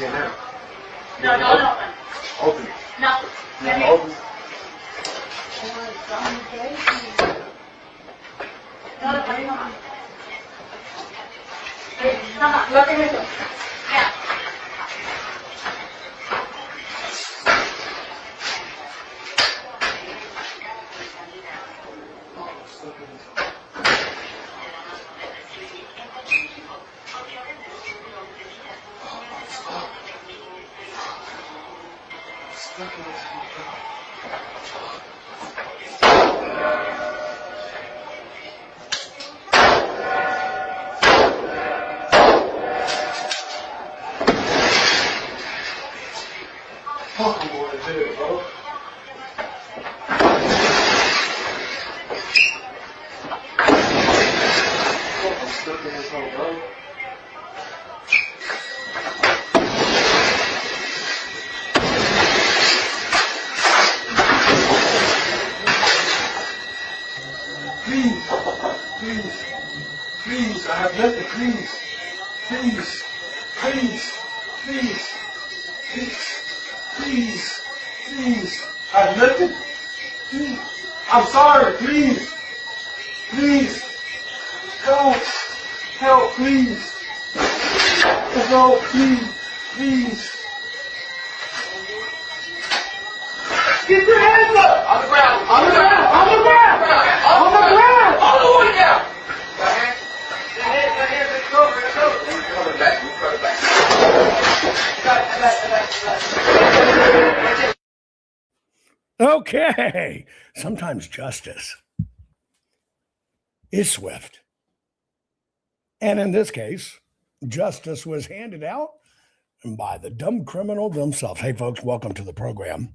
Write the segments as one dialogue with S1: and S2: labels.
S1: here now.
S2: No, don't open.
S1: Open it.
S2: No.
S1: No, open it.
S2: Come on. Hey, come on, look at me. Yeah.
S1: Fucking boy, dude, bro. I'm stuck in this hole, bro. Please, please, please, I have nothing, please, please, please, please, please, please, please, I have nothing, please, I'm sorry, please, please, help, help, please, help, please, please. Get your hands up!
S3: On the ground!
S1: On the ground! On the ground! On the ground!
S3: On the wood now! The hands, it's over, it's over. We're coming back, we're coming back.
S4: Okay. Sometimes justice is swift. And in this case, justice was handed out by the dumb criminal themselves. Hey, folks, welcome to the program.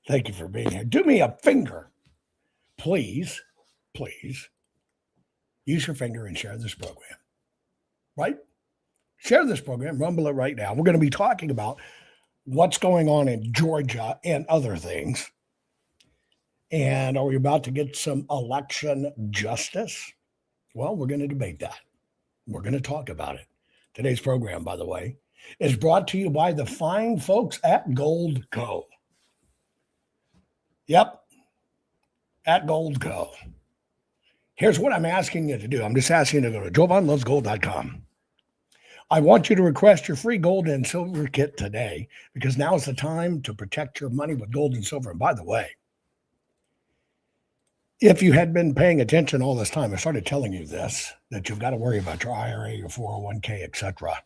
S4: Thank you for being here. Do me a finger. Please, please use your finger and share this program. Right? Share this program, rumble it right now. We're going to be talking about what's going on in Georgia and other things. And are we about to get some election justice? Well, we're going to debate that. We're going to talk about it. Today's program, by the way, is brought to you by the fine folks at Gold Co. Yep, at Gold Co. Here's what I'm asking you to do. I'm just asking you to go to jovanlovesgold.com. I want you to request your free gold and silver kit today because now is the time to protect your money with gold and silver. And by the way, if you had been paying attention all this time, I started telling you this, that you've got to worry about your IRA, your 401k, etc.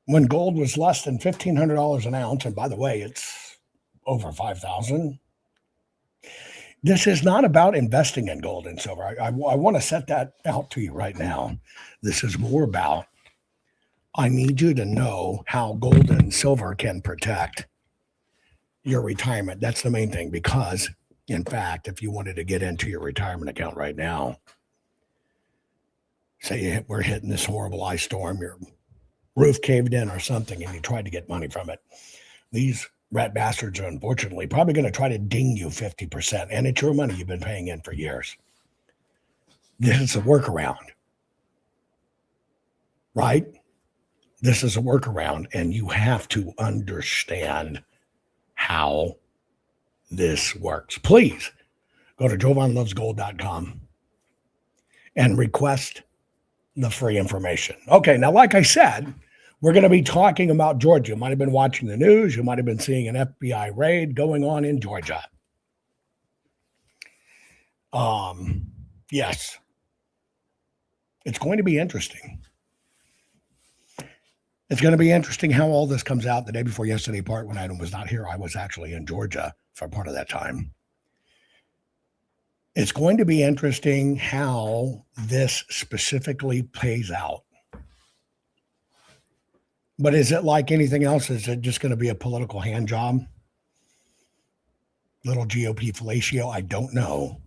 S4: When gold was less than $1,500 an ounce, and by the way, it's over 5,000. This is not about investing in gold and silver. I want to set that out to you right now. This is more about, I need you to know how gold and silver can protect your retirement. That's the main thing, because in fact, if you wanted to get into your retirement account right now, say we're hitting this horrible ice storm, your roof caved in or something, and you tried to get money from it, these rat bastards are unfortunately probably going to try to ding you 50%, and it's your money you've been paying in for years. This is a workaround, right? This is a workaround, and you have to understand how this works. Please go to jovanlovesgold.com and request the free information. Okay, now, like I said, we're going to be talking about Georgia. You might have been watching the news. You might have been seeing an FBI raid going on in Georgia. Yes. It's going to be interesting. It's going to be interesting how all this comes out. The day before yesterday, part when I was not here, I was actually in Georgia for part of that time. It's going to be interesting how this specifically plays out. But is it like anything else? Is it just going to be a political hand job? Little GOP fellatio? I don't know.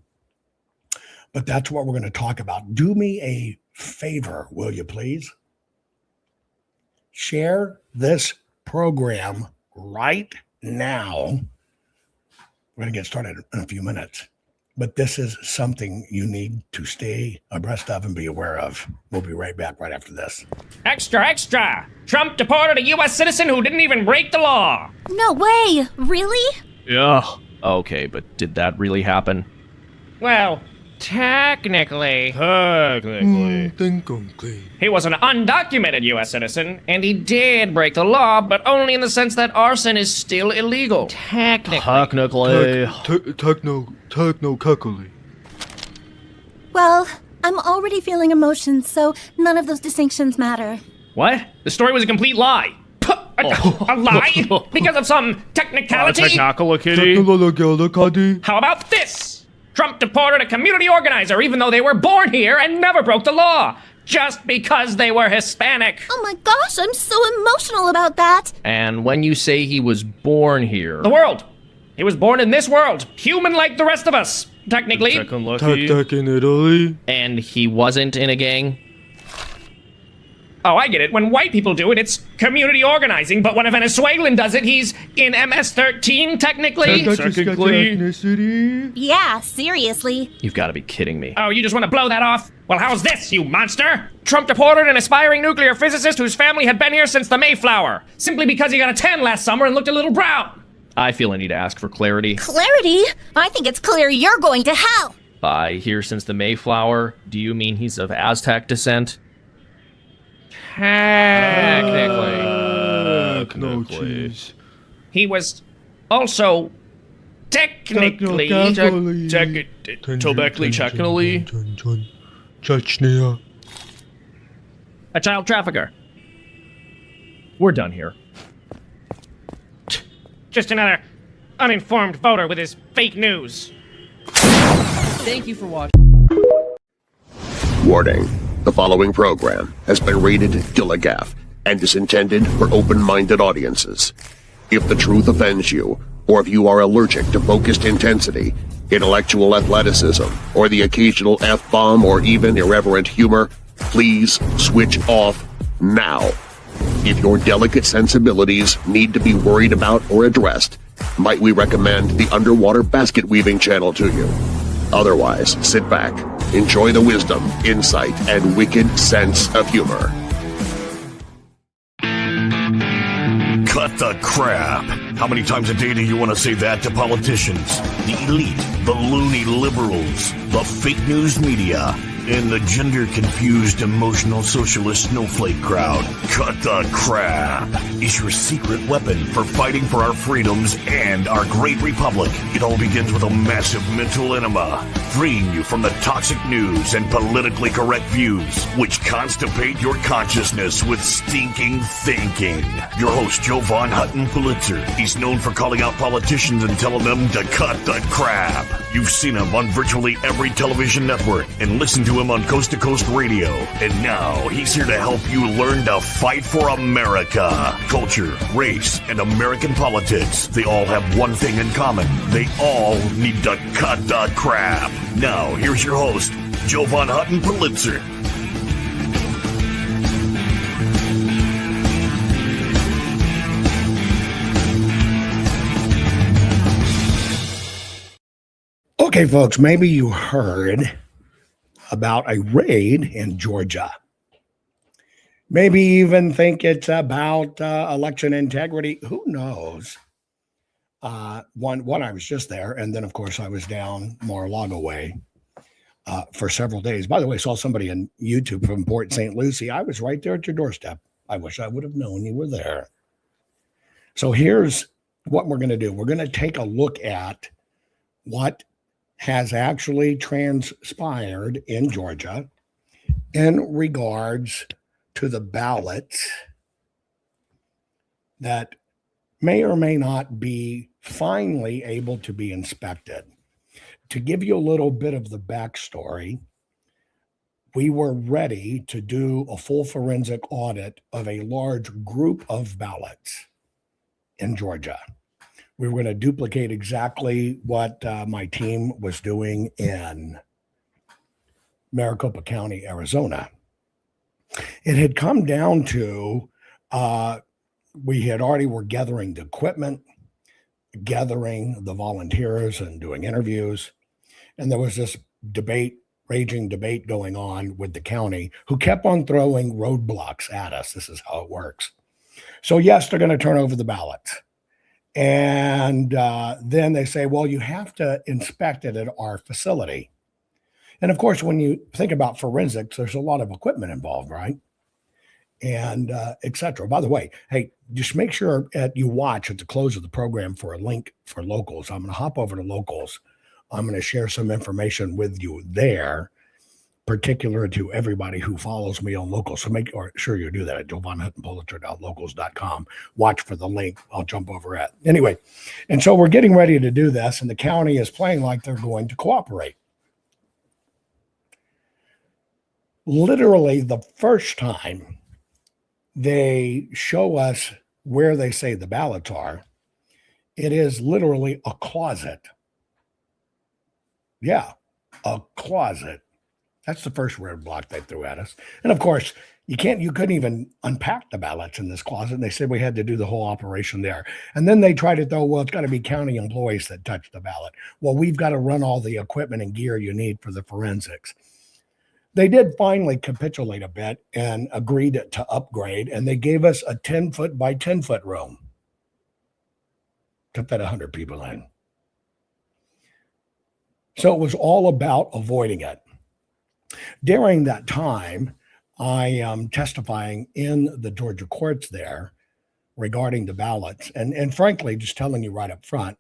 S4: But that's what we're going to talk about. Do me a favor, will you please? Share this program right now. We're going to get started in a few minutes. But this is something you need to stay abreast of and be aware of. We'll be right back right after this.
S5: Extra, extra! Trump deported a U.S. citizen who didn't even break the law.
S6: No way! Really?
S7: Yeah. Okay, but did that really happen?
S5: Well, technically, he was an undocumented U.S. citizen, and he did break the law, but only in the sense that arson is still illegal. Technically.
S1: Technically.
S6: Well, I'm already feeling emotions, so none of those distinctions matter.
S5: What? The story was a complete lie. A lie? Because of some technicality?
S7: Technicality.
S5: How about this? Trump deported a community organizer even though they were born here and never broke the law. Just because they were Hispanic.
S6: Oh my gosh, I'm so emotional about that.
S7: And when you say he was born here...
S5: The world. He was born in this world. Human like the rest of us. Technically.
S1: Tech in Italy.
S7: And he wasn't in a gang?
S5: Oh, I get it. When white people do it, it's community organizing. But when a Venezuelan does it, he's in MS-13, technically.
S1: Ethnicity.
S6: Yeah, seriously.
S7: You've got to be kidding me.
S5: Oh, you just want to blow that off? Well, how's this, you monster? Trump deported an aspiring nuclear physicist whose family had been here since the Mayflower, simply because he got a tan last summer and looked a little brown.
S7: I feel I need to ask for clarity.
S6: Clarity? I think it's clear you're going to hell.
S7: By here since the Mayflower, do you mean he's of Aztec descent?
S5: Technically. He was also technically...
S1: Chechnya.
S5: a child trafficker.
S7: We're done here.
S5: Just another uninformed voter with his fake news.
S7: Thank you for watching.
S8: Warning. The following program has been rated Gilligaff and is intended for open-minded audiences. If the truth offends you, or if you are allergic to focused intensity, intellectual athleticism, or the occasional F-bomb or even irreverent humor, please switch off now. If your delicate sensibilities need to be worried about or addressed, might we recommend the Underwater Basket Weaving channel to you? Otherwise, sit back, enjoy the wisdom, insight, and wicked sense of humor.
S9: Cut the crap. How many times a day do you want to say that to politicians? The elite, the loony liberals, the fake news media, and the gender-confused, emotional socialist snowflake crowd. Cut the crap is your secret weapon for fighting for our freedoms and our great republic. It all begins with a massive mental enema, freeing you from the toxic news and politically correct views, which constipate your consciousness with stinking thinking. Your host, Jovan Hutton Pulitzer. He's known for calling out politicians and telling them to cut the crap. You've seen him on virtually every television network and listened to him on Coast to Coast Radio. And now he's here to help you learn to fight for America. Culture, race, and American politics. They all have one thing in common. They all need to cut the crap. Now, here's your host, Jovan Hutton Pulitzer.
S4: Okay, folks, maybe you heard about a raid in Georgia. Maybe even think it's about election integrity. Who knows? One, I was just there, and then, of course, I was down Mar-a-Lago way for several days. By the way, I saw somebody on YouTube from Port St. Lucie. I was right there at your doorstep. I wish I would have known you were there. So here's what we're going to do. We're going to take a look at what has actually transpired in Georgia in regards to the ballots that may or may not be finally able to be inspected. To give you a little bit of the backstory, we were ready to do a full forensic audit of a large group of ballots in Georgia. We were going to duplicate exactly what my team was doing in Maricopa County, Arizona. It had come down to we had already were gathering the equipment, gathering the volunteers and doing interviews. And there was this raging debate going on with the county, who kept on throwing roadblocks at us. This is how it works. So yes, they're going to turn over the ballots. And then they say, well, you have to inspect it at our facility. And of course, when you think about forensics, there's a lot of equipment involved, right? And et cetera. By the way, hey, just make sure you watch at the close of the program for a link for locals. I'm going to hop over to locals. I'm going to share some information with you there, particular to everybody who follows me on locals. So make sure you do that at jovanhuttonpulitzer.locals.com. Watch for the link. I'll jump over it. Anyway, and so we're getting ready to do this, and the county is playing like they're going to cooperate. Literally the first time they show us where they say the ballots are, it is literally a closet. Yeah, a closet. That's the first roadblock they threw at us. And of course, you couldn't even unpack the ballots in this closet. And they said we had to do the whole operation there. And then they tried to throw, well, it's got to be county employees that touch the ballot. Well, we've got to run all the equipment and gear you need for the forensics. They did finally capitulate a bit and agreed to upgrade, and they gave us a 10-foot by 10-foot room to fit 100 people in. So it was all about avoiding it. During that time, I am testifying in the Georgia courts there regarding the ballots. And frankly, just telling you right up front,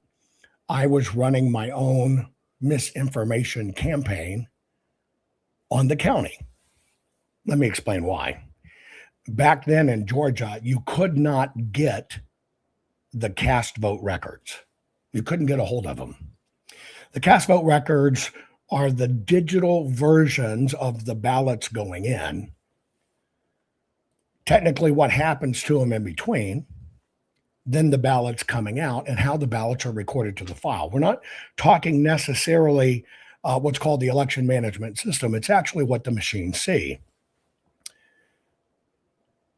S4: I was running my own misinformation campaign on the county. Let me explain why. Back then in Georgia, you could not get the cast vote records. You couldn't get a hold of them. The cast vote records are the digital versions of the ballots going in. Technically, what happens to them in between, then the ballots coming out, and how the ballots are recorded to the file. We're not talking necessarily what's called the election management system. It's actually what the machines see.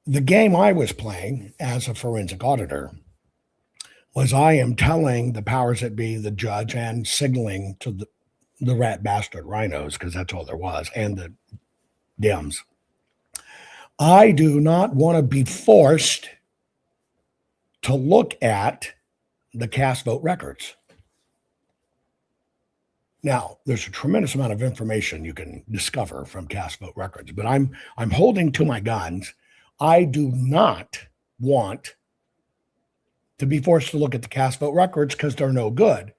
S4: The game I was playing as a forensic auditor was I am telling the powers that be, the judge, and signaling to the rat bastard rhinos, because that's all there was, and the Dems. I do not want to be forced to look at the cast vote records. Now, there's a tremendous amount of information you can discover from cast vote records, but I'm holding to my guns. I do not want to be forced to look at the cast vote records because they're no good.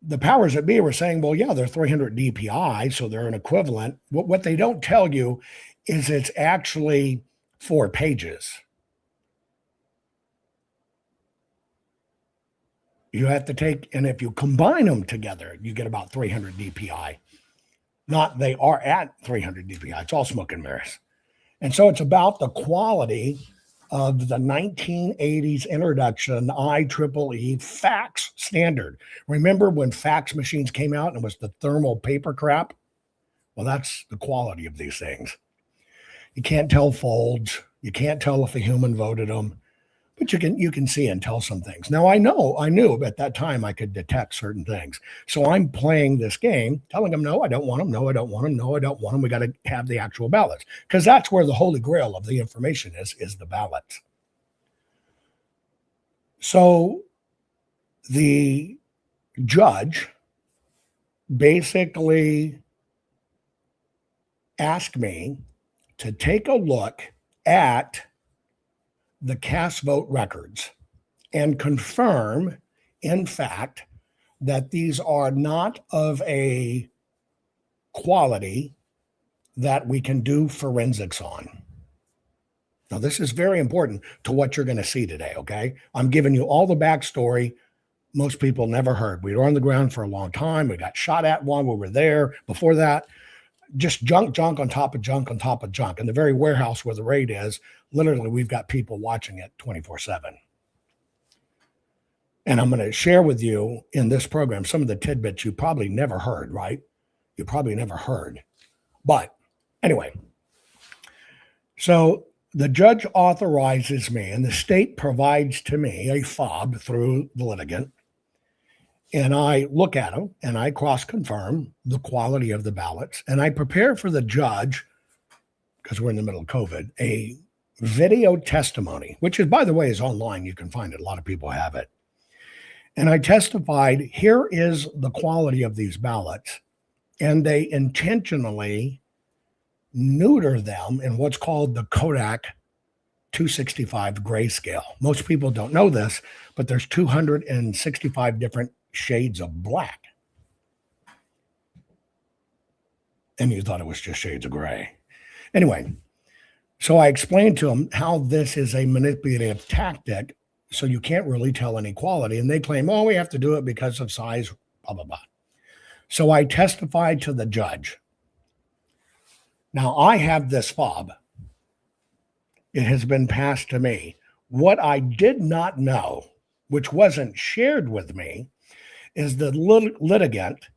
S4: The powers that be were saying, well, yeah, they're 300 DPI, so they're an equivalent. What they don't tell you is it's actually 4 pages. You have to take, and if you combine them together, you get about 300 DPI. Not they are at 300 DPI. It's all smoke and mirrors. And so it's about the quality of the 1980s introduction IEEE fax standard. Remember when fax machines came out and it was the thermal paper crap? Well, that's the quality of these things. You can't tell folds. You can't tell if a human voted them. But you can see and tell some things. Now, I knew at that time I could detect certain things. So I'm playing this game, telling them, no, I don't want them. No, I don't want them. No, I don't want them. We got to have the actual ballots, because that's where the holy grail of the information is the ballots. So the judge basically asked me to take a look at the cast vote records and confirm, in fact, that these are not of a quality that we can do forensics on. Now, this is very important to what you're going to see today, okay? I'm giving you all the backstory most people never heard. We were on the ground for a long time. We got shot at while we were there. Before that, just junk on top of junk on top of junk. In the very warehouse where the raid is, literally, we've got people watching it 24/7. And I'm going to share with you in this program some of the tidbits you probably never heard, right? You probably never heard. But anyway, so the judge authorizes me, and the state provides to me a fob through the litigant. And I look at them and I cross-confirm the quality of the ballots. And I prepare for the judge, because we're in the middle of COVID, a video testimony, which is, by the way, is online. You can find it. A lot of people have it. And I testified, here is the quality of these ballots. And they intentionally neuter them in what's called the Kodak 265 grayscale. Most people don't know this, but there's 265 different shades of black. And you thought it was just shades of gray. Anyway, so I explained to them how this is a manipulative tactic, so you can't really tell any quality. And they claim, oh, we have to do it because of size, blah, blah, blah. So I testified to the judge. Now, I have this fob. It has been passed to me. What I did not know, which wasn't shared with me, is the litigant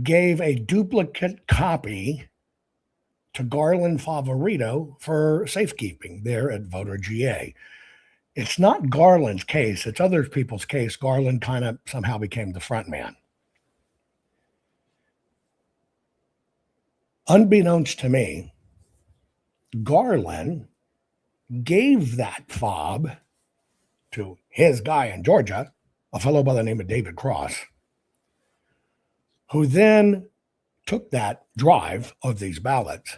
S4: gave a duplicate copy to Garland Favorito for safekeeping there at Voter GA. It's not Garland's case. It's other people's case. Garland kind of somehow became the front man. Unbeknownst to me, Garland gave that fob to his guy in Georgia, a fellow by the name of David Cross, who then took that drive of these ballots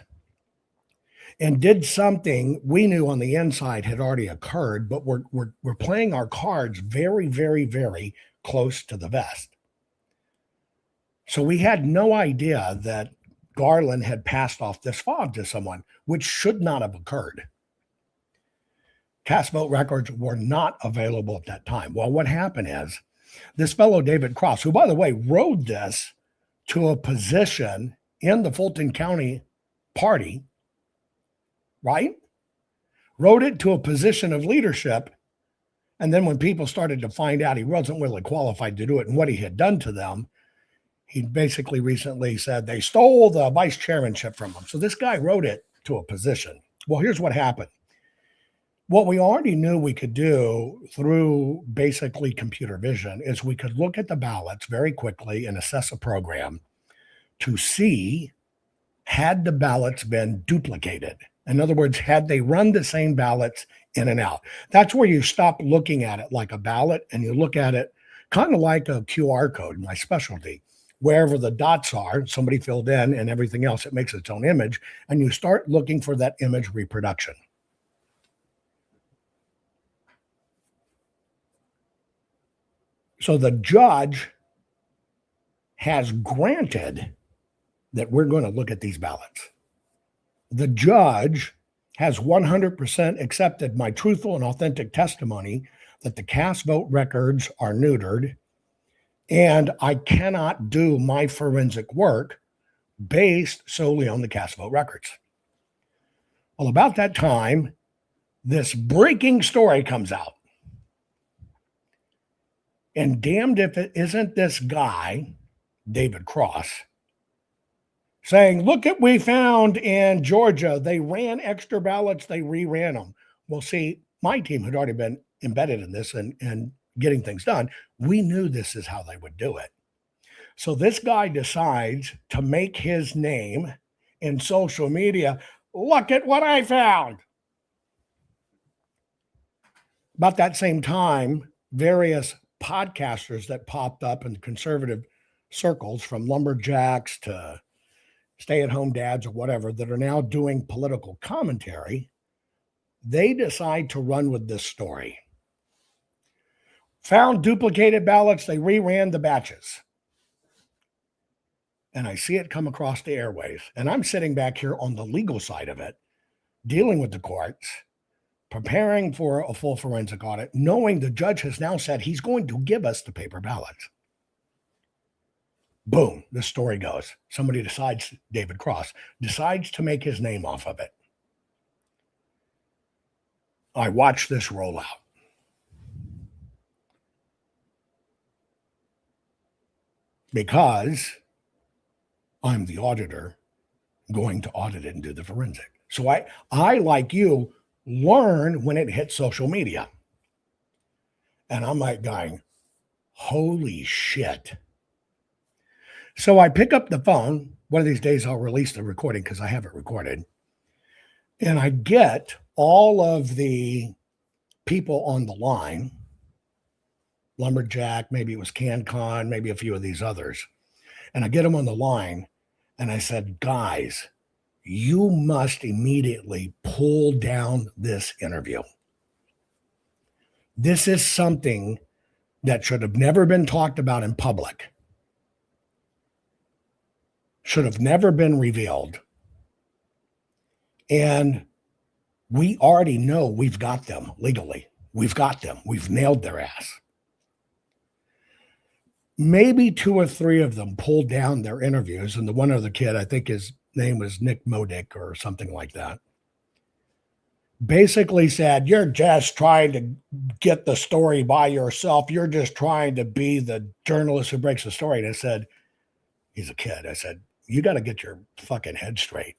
S4: and did something we knew on the inside had already occurred, but we're playing our cards very, very, very close to the vest. So we had no idea that Garland had passed off this fob to someone, which should not have occurred. Cast vote records were not available at that time. Well, what happened is this fellow, David Cross, who, by the way, rode this to a position in the Fulton County party, right? Rode it to a position of leadership. And then when people started to find out he wasn't really qualified to do it and what he had done to them, he basically recently said they stole the vice chairmanship from him. So this guy wrote it to a position. Well, here's what happened. What we already knew we could do through basically computer vision is we could look at the ballots very quickly and assess a program to see, had the ballots been duplicated? In other words, had they run the same ballots in and out? That's where you stop looking at it like a ballot and you look at it kind of like a QR code, my specialty. Wherever the dots are, somebody filled in and everything else, it makes its own image. And you start looking for that image reproduction. So the judge has granted that we're going to look at these ballots. The judge has 100% accepted my truthful and authentic testimony that the cast vote records are neutered, and I cannot do my forensic work based solely on the cast vote records. Well, about that time, this breaking story comes out. And damned if it isn't this guy, David Cross, saying, look at what we found in Georgia. They ran extra ballots. They reran them. Well, see, my team had already been embedded in this and getting things done. We knew this is how they would do it. So this guy decides to make his name in social media. Look at what I found. About that same time, various podcasters that popped up in conservative circles, from lumberjacks to stay-at-home dads or whatever, that are now doing political commentary, they decide to run with this story. Found duplicated ballots, they reran the batches. And I see it come across the airwaves. And I'm sitting back here on the legal side of it, dealing with the courts, preparing for a full forensic audit, knowing the judge has now said he's going to give us the paper ballots. Boom, the story goes. Somebody decides, David Cross, decides to make his name off of it. I watch this roll out. Because I'm the auditor going to audit it and do the forensic. So I like you, learn when it hits social media. And I'm like going, Holy shit. So I pick up the phone. One of these days I'll release the recording because I have it recorded. And I get all of the people on the line, Lumberjack, maybe it was CanCon, maybe a few of these others. And I get them on the line and I said, guys, you must immediately pull down this interview. This is something that should have never been talked about in public, should have never been revealed. And we already know we've got them legally. We've got them. We've nailed their ass. Maybe 2 or 3 of them pulled down their interviews. And the one other kid, I think his name was Nick Modick or something like that, basically said, you're just trying to get the story by yourself. You're just trying to be the journalist who breaks the story. And I said, he's a kid. I said, you got to get your fucking head straight.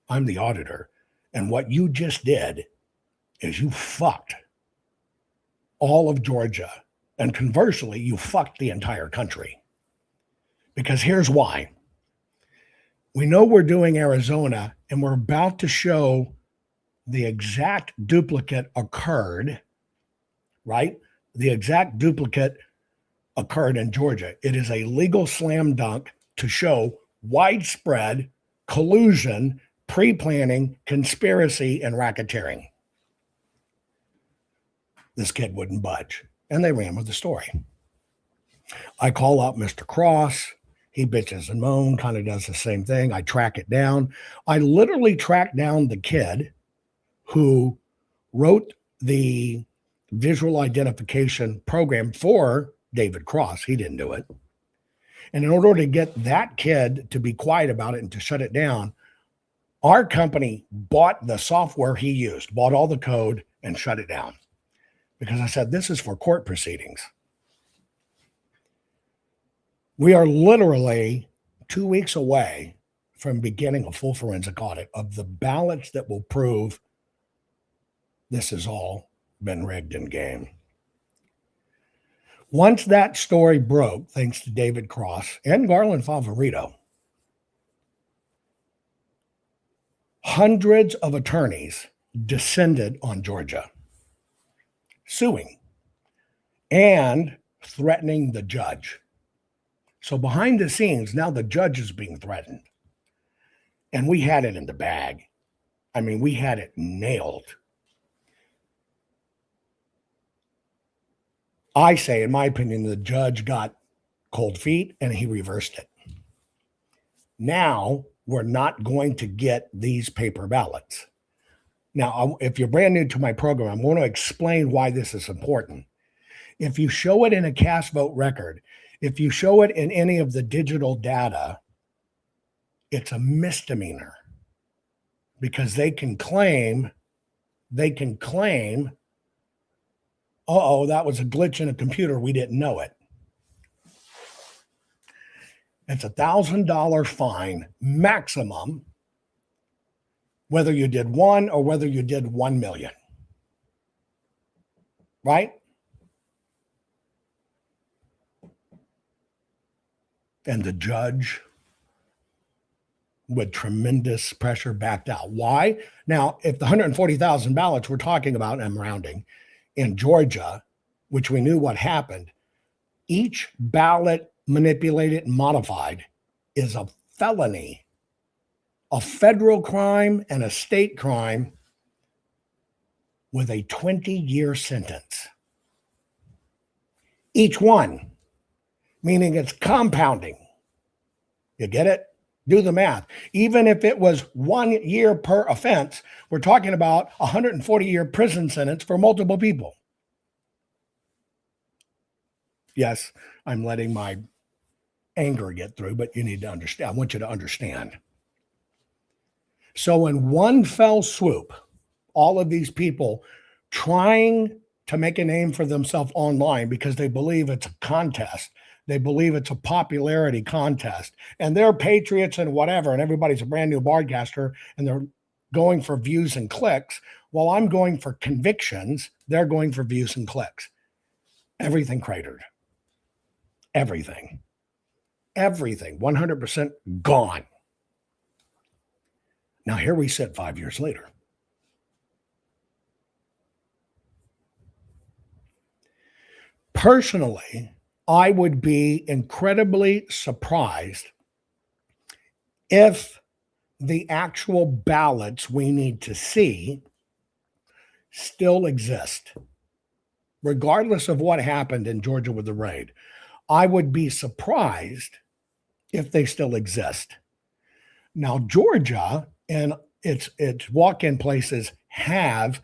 S4: I'm the auditor. And what you just did is you fucked all of Georgia. And conversely, you fucked the entire country. Because here's why. We know we're doing Arizona, and we're about to show the exact duplicate occurred, right? The exact duplicate occurred in Georgia. It is a legal slam dunk to show widespread collusion, pre-planning, conspiracy, and racketeering. This kid wouldn't budge, and they ran with the story. I call up Mr. Cross. He bitches and moans, kind of does the same thing. I track it down. I literally tracked down the kid who wrote the visual identification program for David Cross. He didn't do it. And in order to get that kid to be quiet about it and to shut it down, our company bought the software he used, bought all the code, and shut it down. Because I said, this is for court proceedings. We are literally 2 weeks away from beginning a full forensic audit of the ballots that will prove this has all been rigged and game. Once that story broke, thanks to David Cross and Garland Favorito, hundreds of attorneys descended on Georgia, suing and threatening the judge. So behind the scenes, now the judge is being threatened. And we had it in the bag. I mean, we had it nailed. I say, in my opinion, the judge got cold feet and he reversed it. Now we're not going to get these paper ballots. Now, if you're brand new to my program, I'm going to explain why this is important. If you show it in a cast vote record, if you show it in any of the digital data, it's a misdemeanor because they can claim, uh-oh, that was a glitch in a computer. We didn't know it. It's $1,000 fine maximum, whether you did 1 or whether you did 1 million. Right? And the judge, with tremendous pressure, backed out. Why? Now, if the 140,000 ballots we're talking about, and I'm rounding, in Georgia, which we knew what happened, each ballot manipulated and modified is a felony, a federal crime and a state crime with a 20-year sentence. Each one, meaning it's compounding. You get it? Do the math. Even if it was 1 year per offense, we're talking about a 140-year prison sentence for multiple people. Yes, I'm letting my anger get through, but you need to understand. I want you to understand. So in one fell swoop, all of these people trying to make a name for themselves online because they believe it's a contest. They believe it's a popularity contest and they're patriots and whatever. And everybody's a brand new broadcaster and they're going for views and clicks. While I'm going for convictions, they're going for views and clicks. Everything cratered. everything. Everything, 100% gone. Now, here we sit 5 years later. Personally, I would be incredibly surprised if the actual ballots we need to see still exist. Regardless of what happened in Georgia with the raid, I would be surprised if they still exist. Now, Georgia and its walk-in places have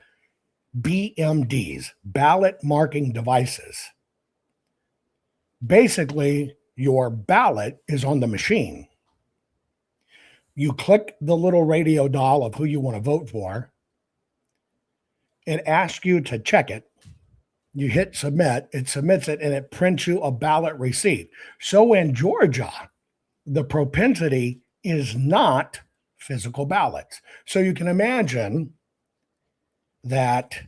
S4: BMDs, ballot marking devices. Basically, your ballot is on the machine. You click the little radio dial of who you want to vote for. It asks you to check it. You hit submit, it submits it, and it prints you a ballot receipt. So in Georgia, the propensity is not physical ballots. So you can imagine that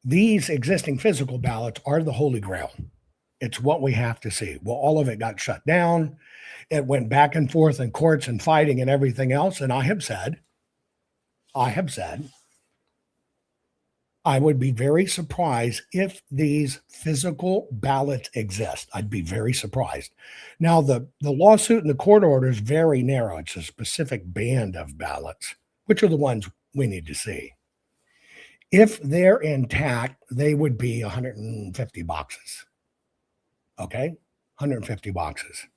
S4: these existing physical ballots are the Holy Grail. It's what we have to see. Well, all of it got shut down. It went back and forth in courts and fighting and everything else. And I have said, I would be very surprised if these physical ballots exist. I'd be very surprised. Now, the lawsuit and the court order is very narrow. It's a specific band of ballots, which are the ones we need to see. If they're intact, they would be 150 boxes. Okay? 150 boxes.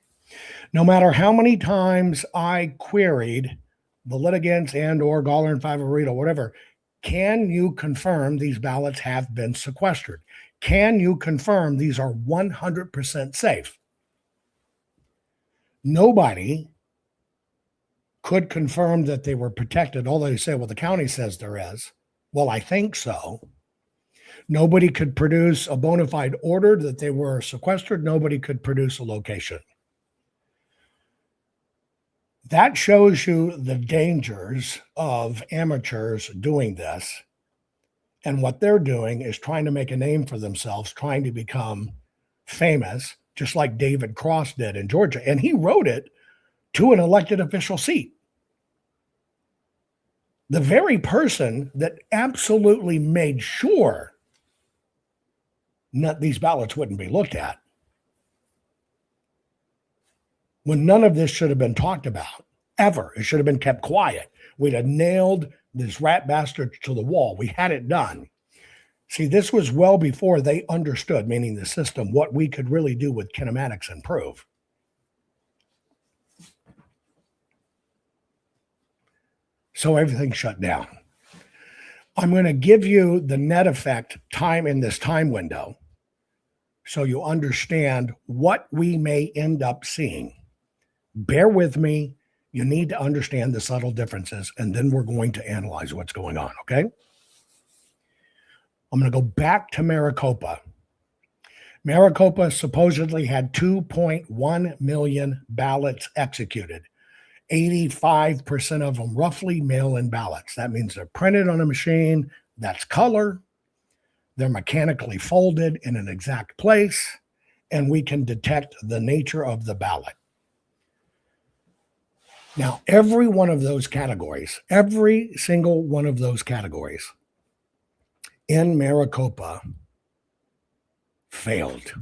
S4: No matter how many times I queried the litigants and or Galler and Favorito, whatever, can you confirm these ballots have been sequestered? Can you confirm these are 100% safe? Nobody could confirm that they were protected, although they say, well, the county says there is. Well, I think so. Nobody could produce a bona fide order that they were sequestered. Nobody could produce a location. That shows you the dangers of amateurs doing this. And what they're doing is trying to make a name for themselves, trying to become famous, just like David Cross did in Georgia. And he wrote it to an elected official seat. The very person that absolutely made sure these ballots wouldn't be looked at, when none of this should have been talked about, ever. It should have been kept quiet. We'd have nailed this rat bastard to the wall. We had it done. See, this was well before they understood, meaning the system, what we could really do with kinematics and prove. So everything shut down. I'm going to give you the net effect time in this time window so you understand what we may end up seeing. Bear with me. You need to understand the subtle differences, and then we're going to analyze what's going on, okay? I'm going to go back to Maricopa. Maricopa supposedly had 2.1 million ballots executed. 85% of them roughly mail-in ballots. That means they're printed on a machine, that's color, they're mechanically folded in an exact place, and we can detect the nature of the ballot. Now, every one of those categories, every single one of those categories in Maricopa failed.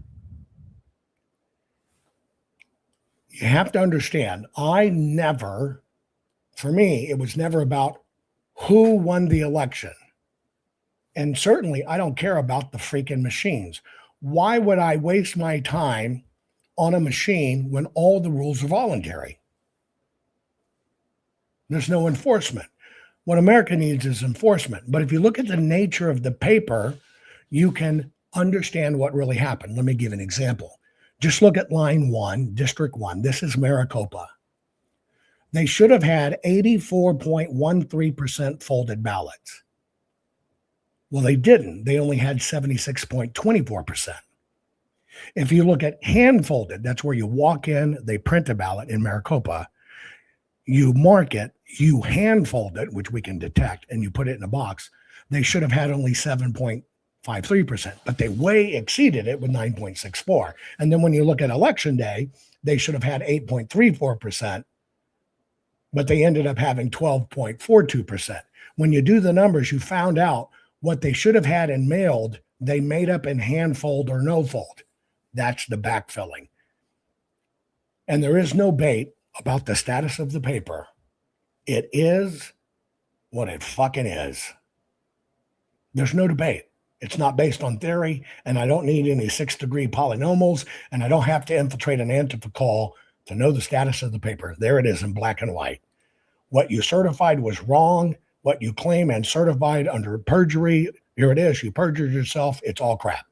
S4: You have to understand, for me, it was never about who won the election. And certainly, I don't care about the freaking machines. Why would I waste my time on a machine when all the rules are voluntary? There's no enforcement. What America needs is enforcement. But if you look at the nature of the paper, you can understand what really happened. Let me give an example. Just look at line 1, District 1. This is Maricopa. They should have had 84.13% folded ballots. Well, they didn't. They only had 76.24%. If you look at hand folded, that's where you walk in, they print a ballot in Maricopa, you mark it, you hand fold it, which we can detect, and you put it in a box. They should have had only 7.4%. 9.53%, but they way exceeded it with 9.64. And then when you look at election day, they should have had 8.34%, but they ended up having 12.42%. When you do the numbers, you found out what they should have had in mailed, they made up in hand fold or no fold. That's the backfilling. And there is no debate about the status of the paper. It is what it fucking is. There's no debate. It's not based on theory, and I don't need any 6-degree polynomials, and I don't have to infiltrate an Antifa call to know the status of the paper. There it is in black and white. What you certified was wrong. What you claim and certified under perjury, here it is. You perjured yourself. It's all crap.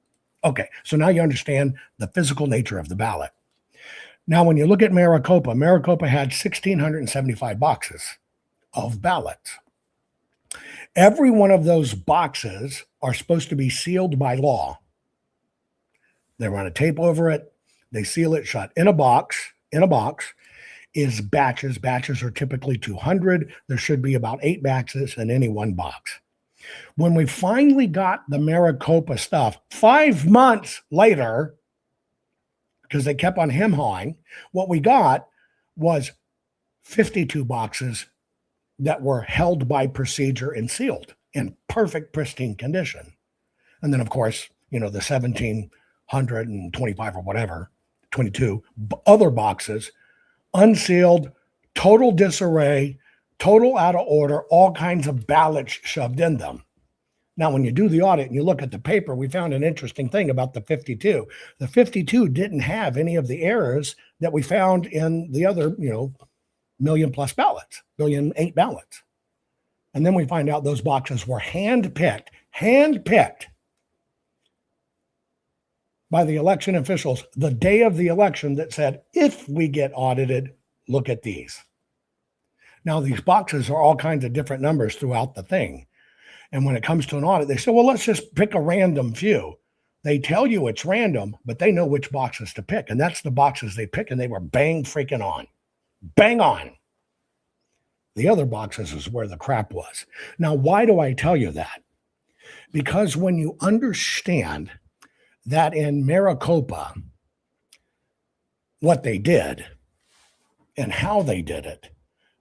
S4: Okay, so now you understand the physical nature of the ballot. Now, when you look at Maricopa had 1,675 boxes of ballots. Every one of those boxes are supposed to be sealed by law. They run a tape over it. They seal it shut. In a box is batches. Batches are typically 200. There should be about 8 batches in any one box. When we finally got the Maricopa stuff 5 months later, because they kept on hem-hawing, what we got was 52 boxes that were held by procedure and sealed in perfect, pristine condition. And then, of course, the 1,725 or whatever, 22 other boxes, unsealed, total disarray, total out of order, all kinds of ballots shoved in them. Now, when you do the audit and you look at the paper, we found an interesting thing about the 52. The 52 didn't have any of the errors that we found in the other, million plus ballots, 1,000,008 ballots. And then we find out those boxes were handpicked by the election officials the day of the election that said, if we get audited, look at these. Now, these boxes are all kinds of different numbers throughout the thing. And when it comes to an audit, they say, well, let's just pick a random few. They tell you it's random, but they know which boxes to pick. And that's the boxes they pick, and they were bang freaking on. Bang on. The other boxes is where the crap was. Now, why do I tell you that? Because when you understand that in Maricopa, what they did and how they did it,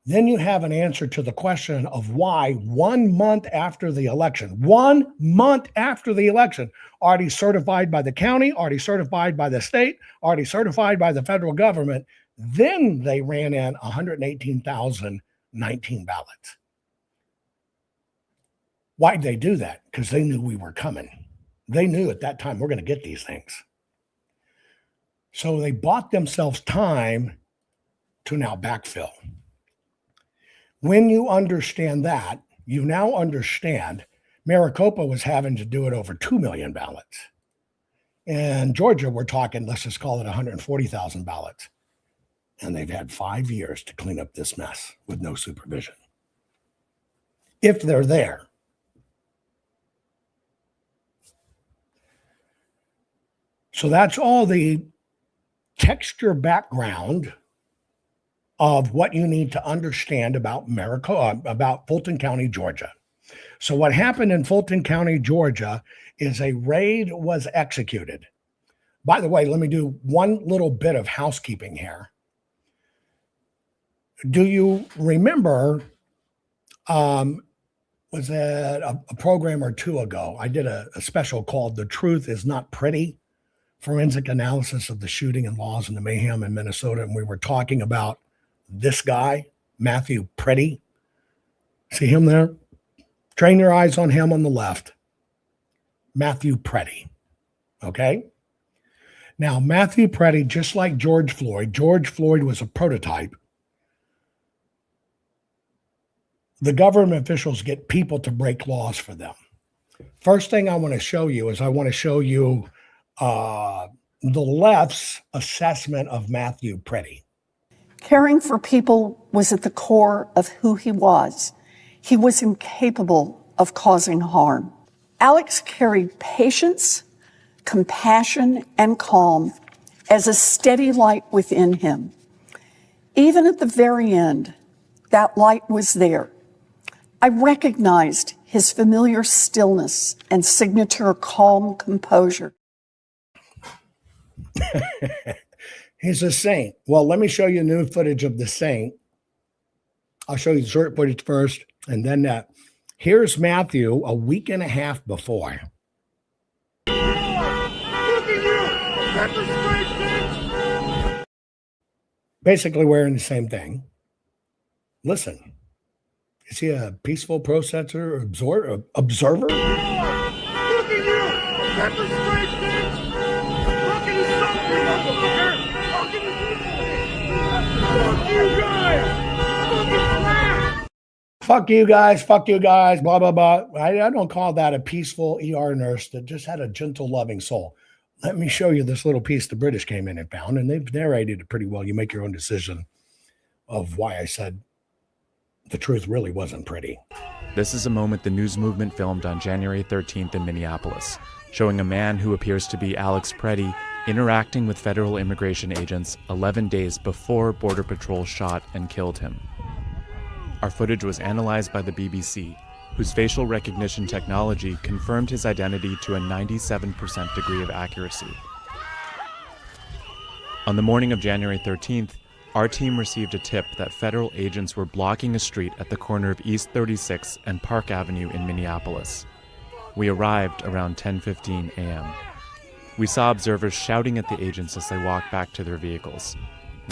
S4: then you have an answer to the question of why 1 month after the election, already certified by the county, already certified by the state, already certified by the federal government, then they ran in 118,019 ballots. Why'd they do that? Because they knew we were coming. They knew at that time we're going to get these things. So they bought themselves time to now backfill. When you understand that, you now understand Maricopa was having to do it over 2 million ballots. In Georgia, we're talking, let's just call it 140,000 ballots. And they've had 5 years to clean up this mess with no supervision. If they're there. So that's all the texture background of what you need to understand about about Fulton County, Georgia. So what happened in Fulton County, Georgia is a raid was executed. By the way, let me do one little bit of housekeeping here. Do you remember, was it a program or two ago, I did a special called The Truth Is Not Pretty, Forensic Analysis of the Shooting and Laws and the Mayhem in Minnesota, and we were talking about this guy, Matthew Pretty. See him there? Train your eyes on him on the left. Matthew Pretty. Okay? Now, Matthew Pretty, just like George Floyd was a prototype. The government officials get people to break laws for them. First thing I want to show you is the left's assessment of Matthew Pretty.
S10: Caring for people was at the core of who he was. He was incapable of causing harm. Alex carried patience, compassion, and calm as a steady light within him. Even at the very end, that light was there. I recognized his familiar stillness and signature calm composure.
S4: He's a saint. Well, let me show you new footage of the saint. I'll show you the short footage first, and then that. Here's Matthew a week and a half before. Basically wearing the same thing. Listen. Is he a peaceful processor or observer?
S3: Look at you! Pepper spray, bitch! Fucking assault you, motherfucker! Fucking fuck you guys! Fucking crap!
S4: Fuck you guys, blah, blah, blah. I don't call that a peaceful ER nurse that just had a gentle, loving soul. Let me show you this little piece the British came in and found, and they've narrated it pretty well. You make your own decision of why I said the truth really wasn't pretty.
S11: This is a moment the news movement filmed on January 13th in Minneapolis, showing a man who appears to be Alex Preddy interacting with federal immigration agents 11 days before Border Patrol shot and killed him. Our footage was analyzed by the BBC, whose facial recognition technology confirmed his identity to a 97% degree of accuracy. On the morning of January 13th, our team received a tip that federal agents were blocking a street at the corner of East 36 and Park Avenue in Minneapolis. We arrived around 10:15 a.m. We saw observers shouting at the agents as they walked back to their vehicles.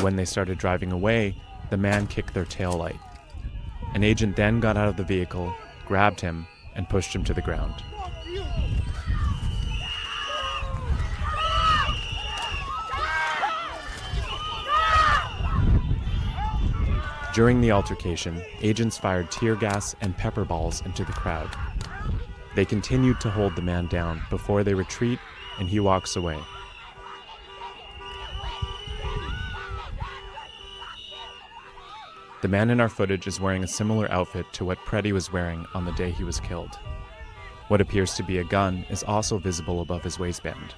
S11: When they started driving away, the man kicked their taillight. An agent then got out of the vehicle, grabbed him, and pushed him to the ground. During the altercation, agents fired tear gas and pepper balls into the crowd. They continued to hold the man down before they retreat and he walks away. The man in our footage is wearing a similar outfit to what Preddy was wearing on the day he was killed. What appears to be a gun is also visible above his waistband.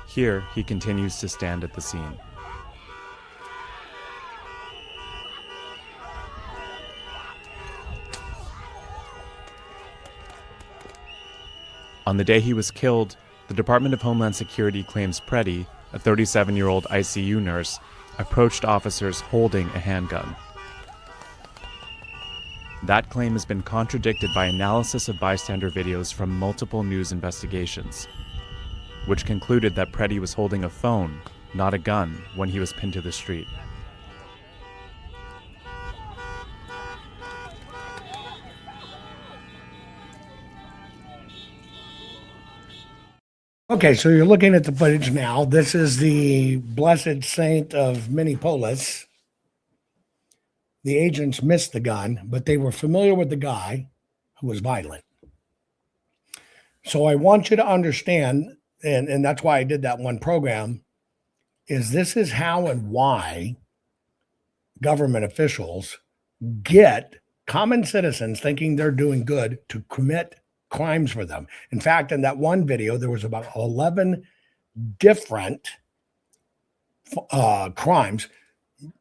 S11: Here, he continues to stand at the scene. On the day he was killed, the Department of Homeland Security claims Preddy, a 37-year-old ICU nurse, approached officers holding a handgun. That claim has been contradicted by analysis of bystander videos from multiple news investigations, which concluded that Preddy was holding a phone, not a gun, when he was pinned to the street.
S4: Okay, so you're looking at the footage now. This is the Blessed Saint of Minneapolis. The agents missed the gun, but they were familiar with the guy who was violent. So I want you to understand, and that's why I did that one program, is this is how and why government officials get common citizens thinking they're doing good to commit crimes for them. In fact, in that one video, there was about 11 different crimes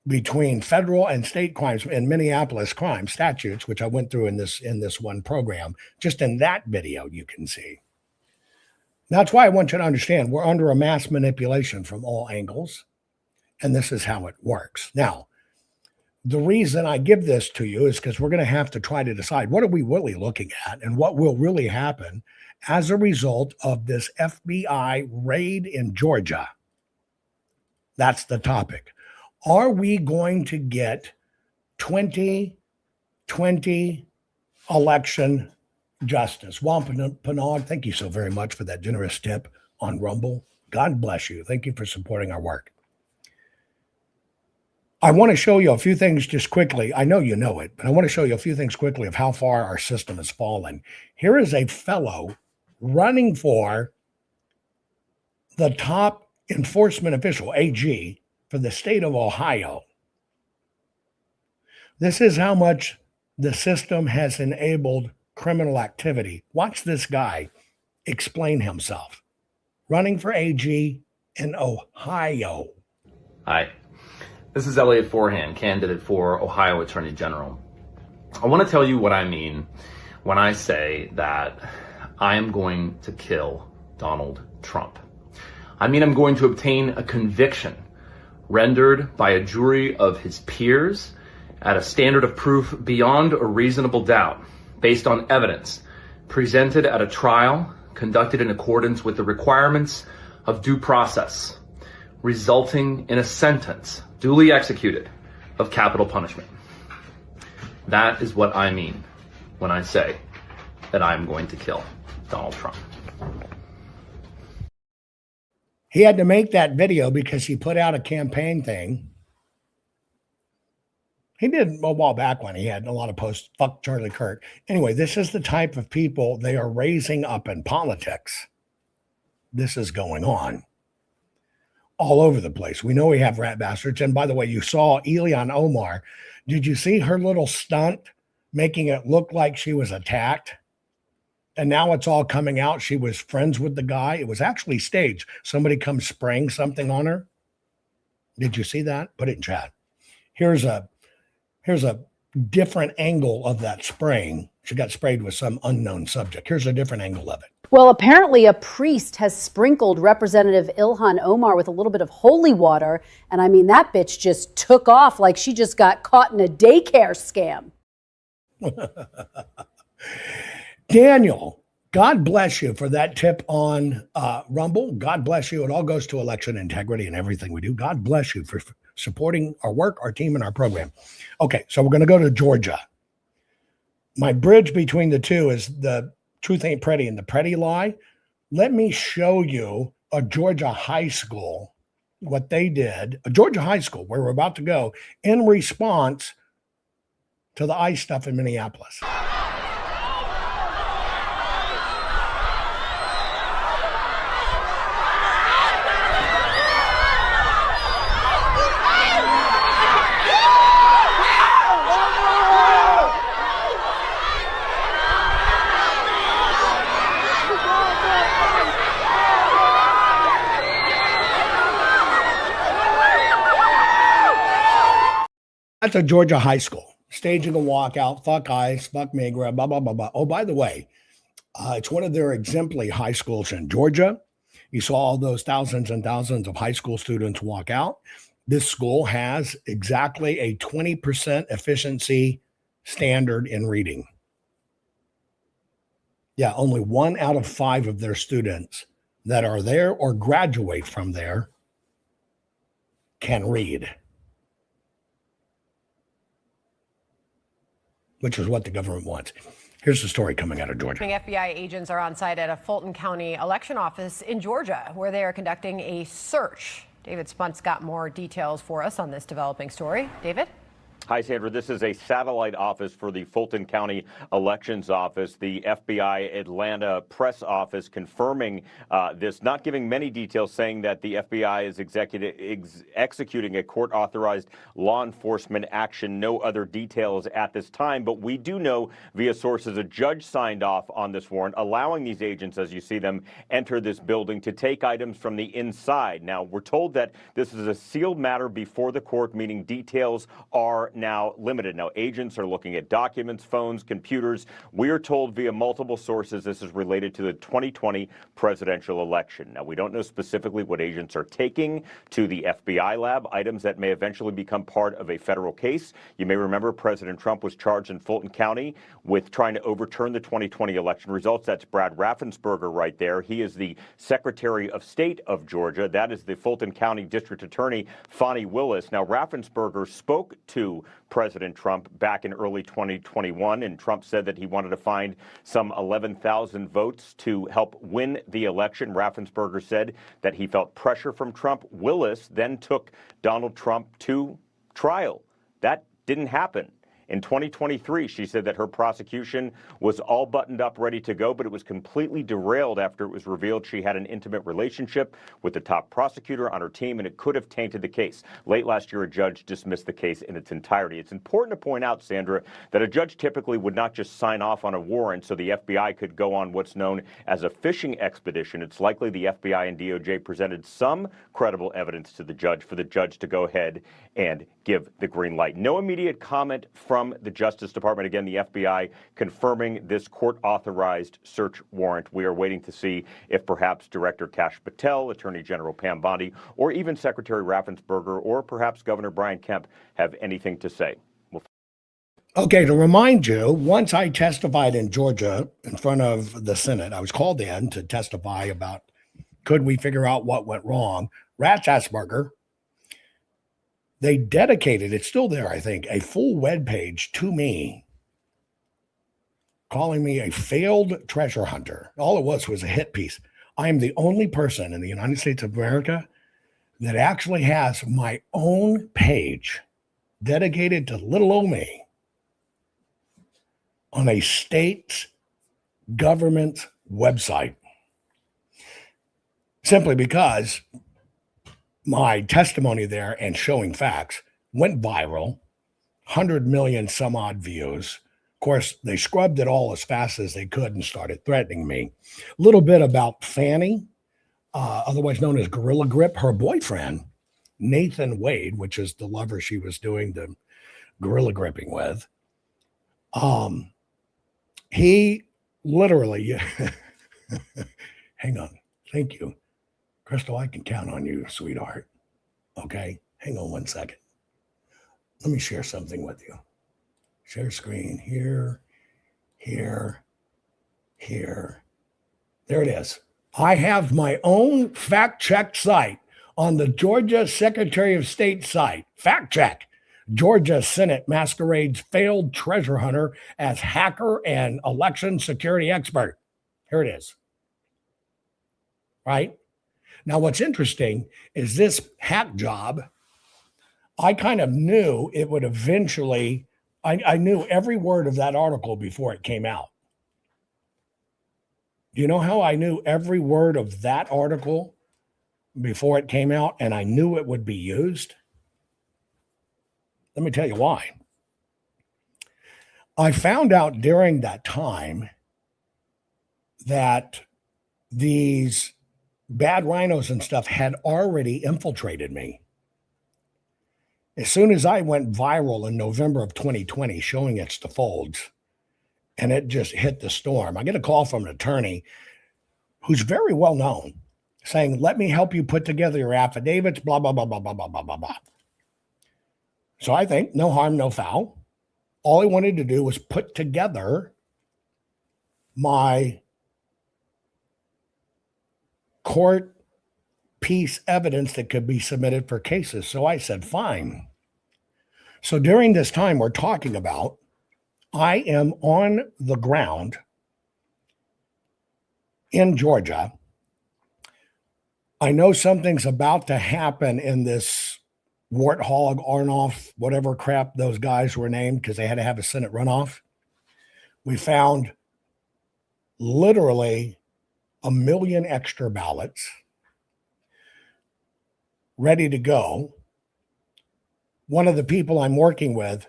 S4: between federal and state crimes and Minneapolis crime statutes, which I went through in this one program. Just in that video, you can see. That's why I want you to understand we're under a mass manipulation from all angles, and this is how it works. Now, the reason I give this to you is because we're going to have to try to decide what are we really looking at and what will really happen as a result of this FBI raid in Georgia. That's the topic. Are we going to get 2020 election justice? Juan Pinard, thank you so very much for that generous tip on Rumble. God bless you. Thank you for supporting our work. I want to show you a few things just quickly. I know you know it, but I want to show you a few things quickly of how far our system has fallen. Here is a fellow running for the top enforcement official, AG, for the state of Ohio. This is how much The system has enabled criminal activity. Watch this guy explain himself. Running for AG in Ohio.
S12: Hi, this is Elliot Forehand, candidate for Ohio Attorney General. I want to tell you what I mean when I say that I am going to kill Donald Trump. I mean, I'm going to obtain a conviction rendered by a jury of his peers at a standard of proof beyond a reasonable doubt, based on evidence presented at a trial conducted in accordance with the requirements of due process, resulting in a sentence duly executed of capital punishment. That is what I mean when I say that I'm going to kill Donald Trump.
S4: He had to make that video because he put out a campaign thing. He did a while back when he had a lot of posts, fuck Charlie Kirk. Anyway, this is the type of people they are raising up in politics. This is going on all over the place. We know we have rat bastards. And by the way, you saw Ilhan Omar. Did you see her little stunt making it look like she was attacked? And now it's all coming out. She was friends with the guy. It was actually staged. Somebody comes spraying something on her. Did you see that? Put it in chat. Here's a different angle of that spraying. She got sprayed with some unknown subject. Here's a different angle of it.
S13: Well, apparently a priest has sprinkled Representative Ilhan Omar with a little bit of holy water. And I mean, that bitch just took off like she just got caught in a daycare scam.
S4: Daniel, God bless you for that tip on Rumble. God bless you. It all goes to election integrity and everything we do. God bless you for supporting our work, our team, and our program. Okay, so we're going to go to Georgia. My bridge between the two is the truth ain't pretty and the pretty lie. Let me show you a Georgia high school, what they did, a Georgia high school where we're about to go in response to the ICE stuff in Minneapolis. That's a Georgia high school, staging a walkout, fuck ICE, fuck MAGRA, blah, blah, blah, blah. Oh, by the way, it's one of their exemplary high schools in Georgia. You saw all those thousands and thousands of high school students walk out. This school has exactly a 20% efficiency standard in reading. Yeah, only 1 out of 5 of their students that are there or graduate from there can read, which is what the government wants. Here's the story coming out of Georgia.
S14: FBI agents are on site at a Fulton County election office in Georgia, where they are conducting a search. David Spunt's got more details for us on this developing story. David?
S15: Hi, Sandra. This is a satellite office for the Fulton County Elections Office. The FBI Atlanta press office confirming this, not giving many details, saying that the FBI is executing a court-authorized law enforcement action. No other details at this time, but we do know via sources a judge signed off on this warrant, allowing these agents, as you see them, enter this building to take items from the inside. Now, we're told that this is a sealed matter before the court, meaning details are now limited. Now, agents are looking at documents, phones, computers. We are told via multiple sources this is related to the 2020 presidential election. Now, we don't know specifically what agents are taking to the FBI lab, items that may eventually become part of a federal case. You may remember President Trump was charged in Fulton County with trying to overturn the 2020 election results. That's Brad Raffensperger right there. He is the Secretary of State of Georgia. That is the Fulton County District Attorney, Fani Willis. Now, Raffensperger spoke to President Trump back in early 2021, and Trump said that he wanted to find some 11,000 votes to help win the election. Raffensperger said that he felt pressure from Trump. Willis then took Donald Trump to trial. That didn't happen. In 2023, she said that her prosecution was all buttoned up, ready to go, but it was completely derailed after it was revealed she had an intimate relationship with the top prosecutor on her team, and it could have tainted the case. Late last year, a judge dismissed the case in its entirety. It's important to point out, Sandra, that a judge typically would not just sign off on a warrant so the FBI could go on what's known as a fishing expedition. It's likely the FBI and DOJ presented some credible evidence to the judge for the judge to go ahead and give the green light. No immediate comment from the Justice Department. Again, the FBI confirming this court-authorized search warrant. We are waiting to see if perhaps Director Kash Patel, Attorney General Pam Bondi, or even Secretary Raffensperger, or perhaps Governor Brian Kemp have anything to say.
S4: Okay, to remind you, once I testified in Georgia in front of the Senate, I was called in to testify about could we figure out what went wrong. Raffensperger, they dedicated, it's still there, I think, a full web page to me, calling me a failed treasure hunter. All it was a hit piece. I am the only person in the United States of America that actually has my own page dedicated to little old me on a state government website, simply because my testimony there and showing facts went viral, 100 million some odd views. Of course, they scrubbed it all as fast as they could and started threatening me. A little bit about Fanny, otherwise known as Gorilla Grip, her boyfriend, Nathan Wade, which is the lover she was doing the gorilla gripping with. He literally, hang on, thank you. Crystal, I can count on you, sweetheart. Okay, hang on one second. Let me share something with you. Share screen here, here, here. There it is. I have my own fact check site on the Georgia Secretary of State site. Fact check. Georgia Senate masquerades failed treasure hunter as hacker and election security expert. Here it is. Right? Now, what's interesting is this hack job, I kind of knew it would eventually, I knew every word of that article before it came out. Do you know how I knew every word of that article before it came out and I knew it would be used? Let me tell you why. I found out during that time that these bad rhinos and stuff had already infiltrated me. As soon as I went viral in November of 2020, showing its the folds, and it just hit the storm, I get a call from an attorney who's very well known saying, let me help you put together your affidavits, blah, blah, blah, blah, blah, blah, blah, blah, blah. So I think no harm, no foul. All he wanted to do was put together my court piece evidence that could be submitted for cases. So I said, fine. So during this time we're talking about, I am on the ground in Georgia. I know something's about to happen in this Warthog, Arnoff, whatever crap those guys were named because they had to have a Senate runoff. We found literally 1 million extra ballots ready to go. One of the people I'm working with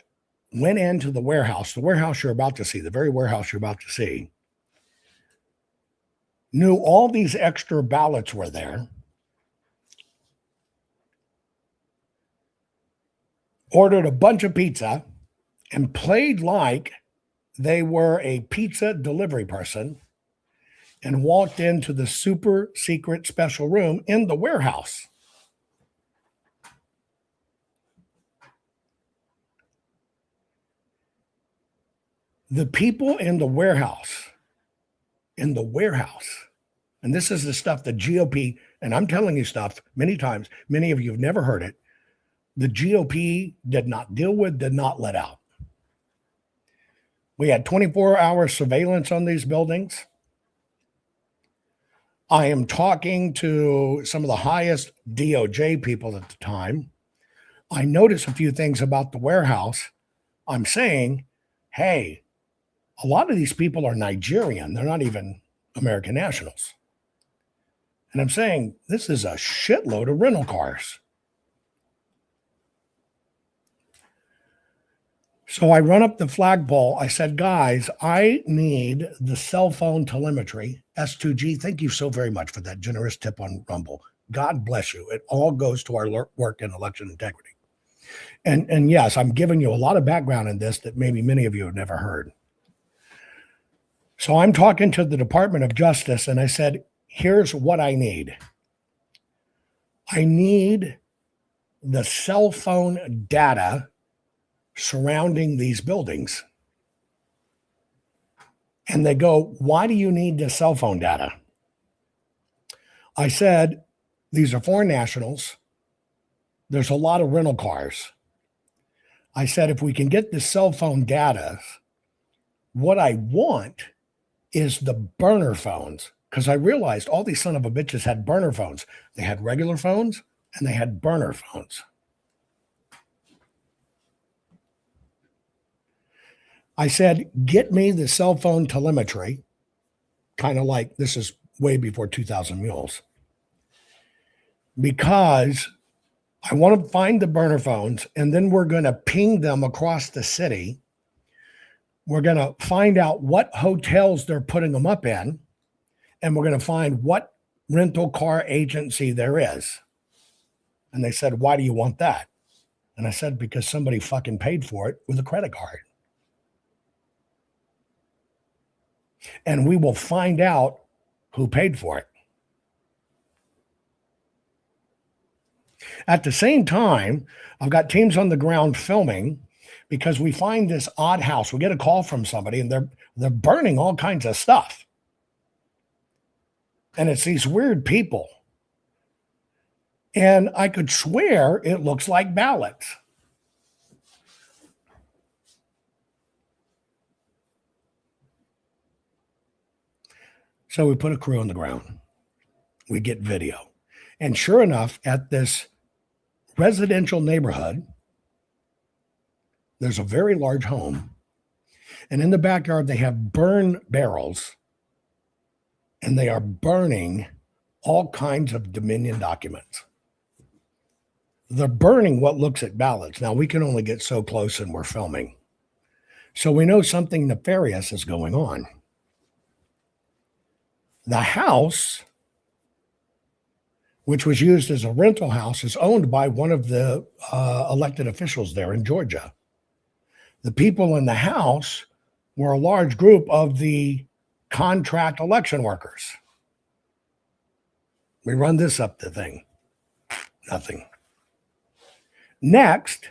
S4: went into the warehouse you're about to see, the very warehouse you're about to see, knew all these extra ballots were there, ordered a bunch of pizza, and played like they were a pizza delivery person and walked into the super secret special room in the warehouse. The people in the warehouse, and this is the stuff the GOP, and I'm telling you stuff many times, many of you have never heard it, the GOP did not deal with, did not let out. We had 24-hour surveillance on these buildings. I am talking to some of the highest DOJ people at the time. I noticed a few things about the warehouse I'm saying, hey, a lot of these people are Nigerian. They're not even American nationals. And I'm saying this is a shitload of rental cars. So I run up the flagpole. I said, guys, I need the cell phone telemetry. S2G, thank you so very much for that generous tip on Rumble. God bless you. It all goes to our work in election integrity. And yes, I'm giving you a lot of background in this that maybe many of you have never heard. So I'm talking to the Department of Justice, and I said, here's what I need. I need the cell phone data surrounding these buildings. And they go, why do you need the cell phone data? I said, these are foreign nationals. There's a lot of rental cars. I said, if we can get the cell phone data, what I want is the burner phones, because I realized all these son of a bitches had burner phones. They had regular phones and they had burner phones. I said, get me the cell phone telemetry, kind of like this is way before 2000 Mules, because I want to find the burner phones, and then we're going to ping them across the city. We're going to find out what hotels they're putting them up in, and we're going to find what rental car agency there is. And they said, why do you want that? And I said, because somebody fucking paid for it with a credit card. And we will find out who paid for it. At the same time, I've got teams on the ground filming, because we find this odd house. We get a call from somebody and they're burning all kinds of stuff. And it's these weird people. And I could swear it looks like ballots. So we put a crew on the ground. We get video. And sure enough, at this residential neighborhood, there's a very large home. And in the backyard, they have burn barrels. And they are burning all kinds of Dominion documents. They're burning what looks at ballots. Now, we can only get so close and we're filming. So we know something nefarious is going on. The house, which was used as a rental house, is owned by one of the elected officials there in Georgia. The people in the house were a large group of the contract election workers. We run this up the thing. Nothing. Next,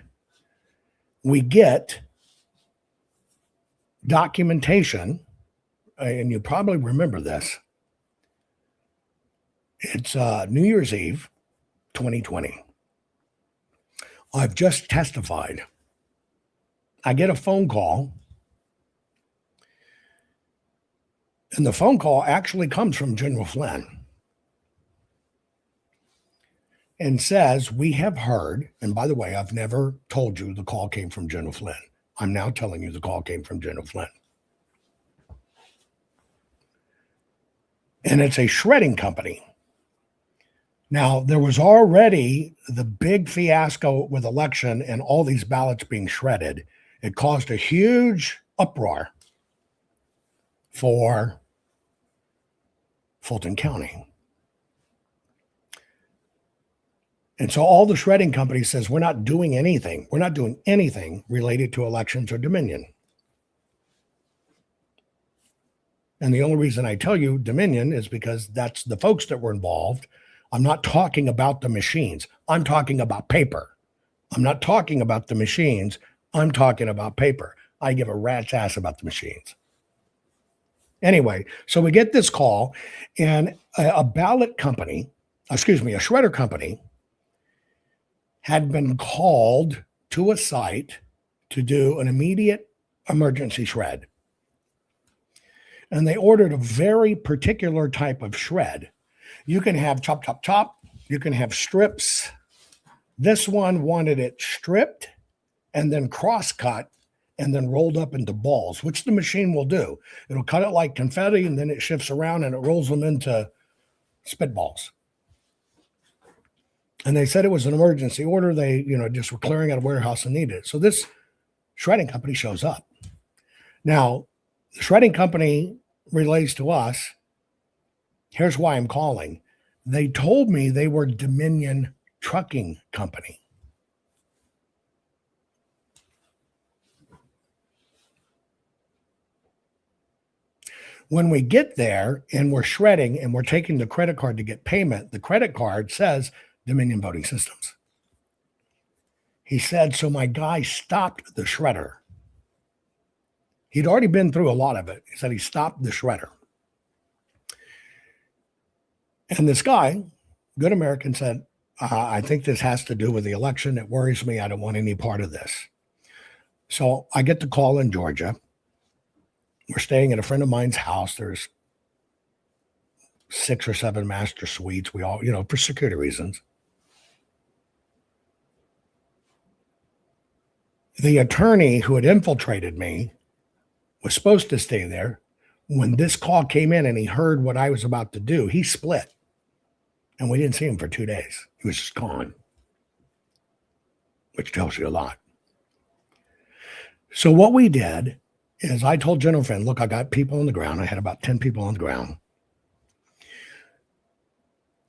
S4: we get documentation, and you probably remember this. It's New Year's Eve, 2020. I've just testified. I get a phone call, and the phone call actually comes from General Flynn and says, we have heard, and by the way, I've never told you the call came from General Flynn. I'm now telling you the call came from General Flynn. And it's a shredding company. Now, there was already the big fiasco with election and all these ballots being shredded. It caused a huge uproar for Fulton County. And so all the shredding company says, we're not doing anything. We're not doing anything related to elections or Dominion. And the only reason I tell you Dominion is because that's the folks that were involved. I'm not talking about the machines. I'm talking about paper. I'm not talking about the machines. I'm talking about paper. I give a rat's ass about the machines. Anyway, so we get this call, and a ballot company, a shredder company, had been called to a site to do an immediate emergency shred. And they ordered a very particular type of shred. You can have chop, chop, chop. You can have strips. This one wanted it stripped and then cross-cut and then rolled up into balls, which the machine will do. It'll cut it like confetti, and then it shifts around and it rolls them into spitballs. And they said it was an emergency order. They, just were clearing out a warehouse and needed it. So this shredding company shows up. Now, the shredding company relays to us. Here's why I'm calling. They told me they were Dominion Trucking Company. When we get there and we're shredding and we're taking the credit card to get payment, the credit card says Dominion Voting Systems. He said, so my guy stopped the shredder. He'd already been through a lot of it. He said he stopped the shredder. And this guy, good American, said, I think this has to do with the election. It worries me. I don't want any part of this. So I get the call in Georgia. We're staying at a friend of mine's house. There's 6 or 7 master suites. We all, for security reasons. The attorney who had infiltrated me was supposed to stay there. When this call came in and he heard what I was about to do, he split. And we didn't see him for 2 days. He was just gone, which tells you a lot. So what we did is I told General Finn, look, I got people on the ground. I had about 10 people on the ground.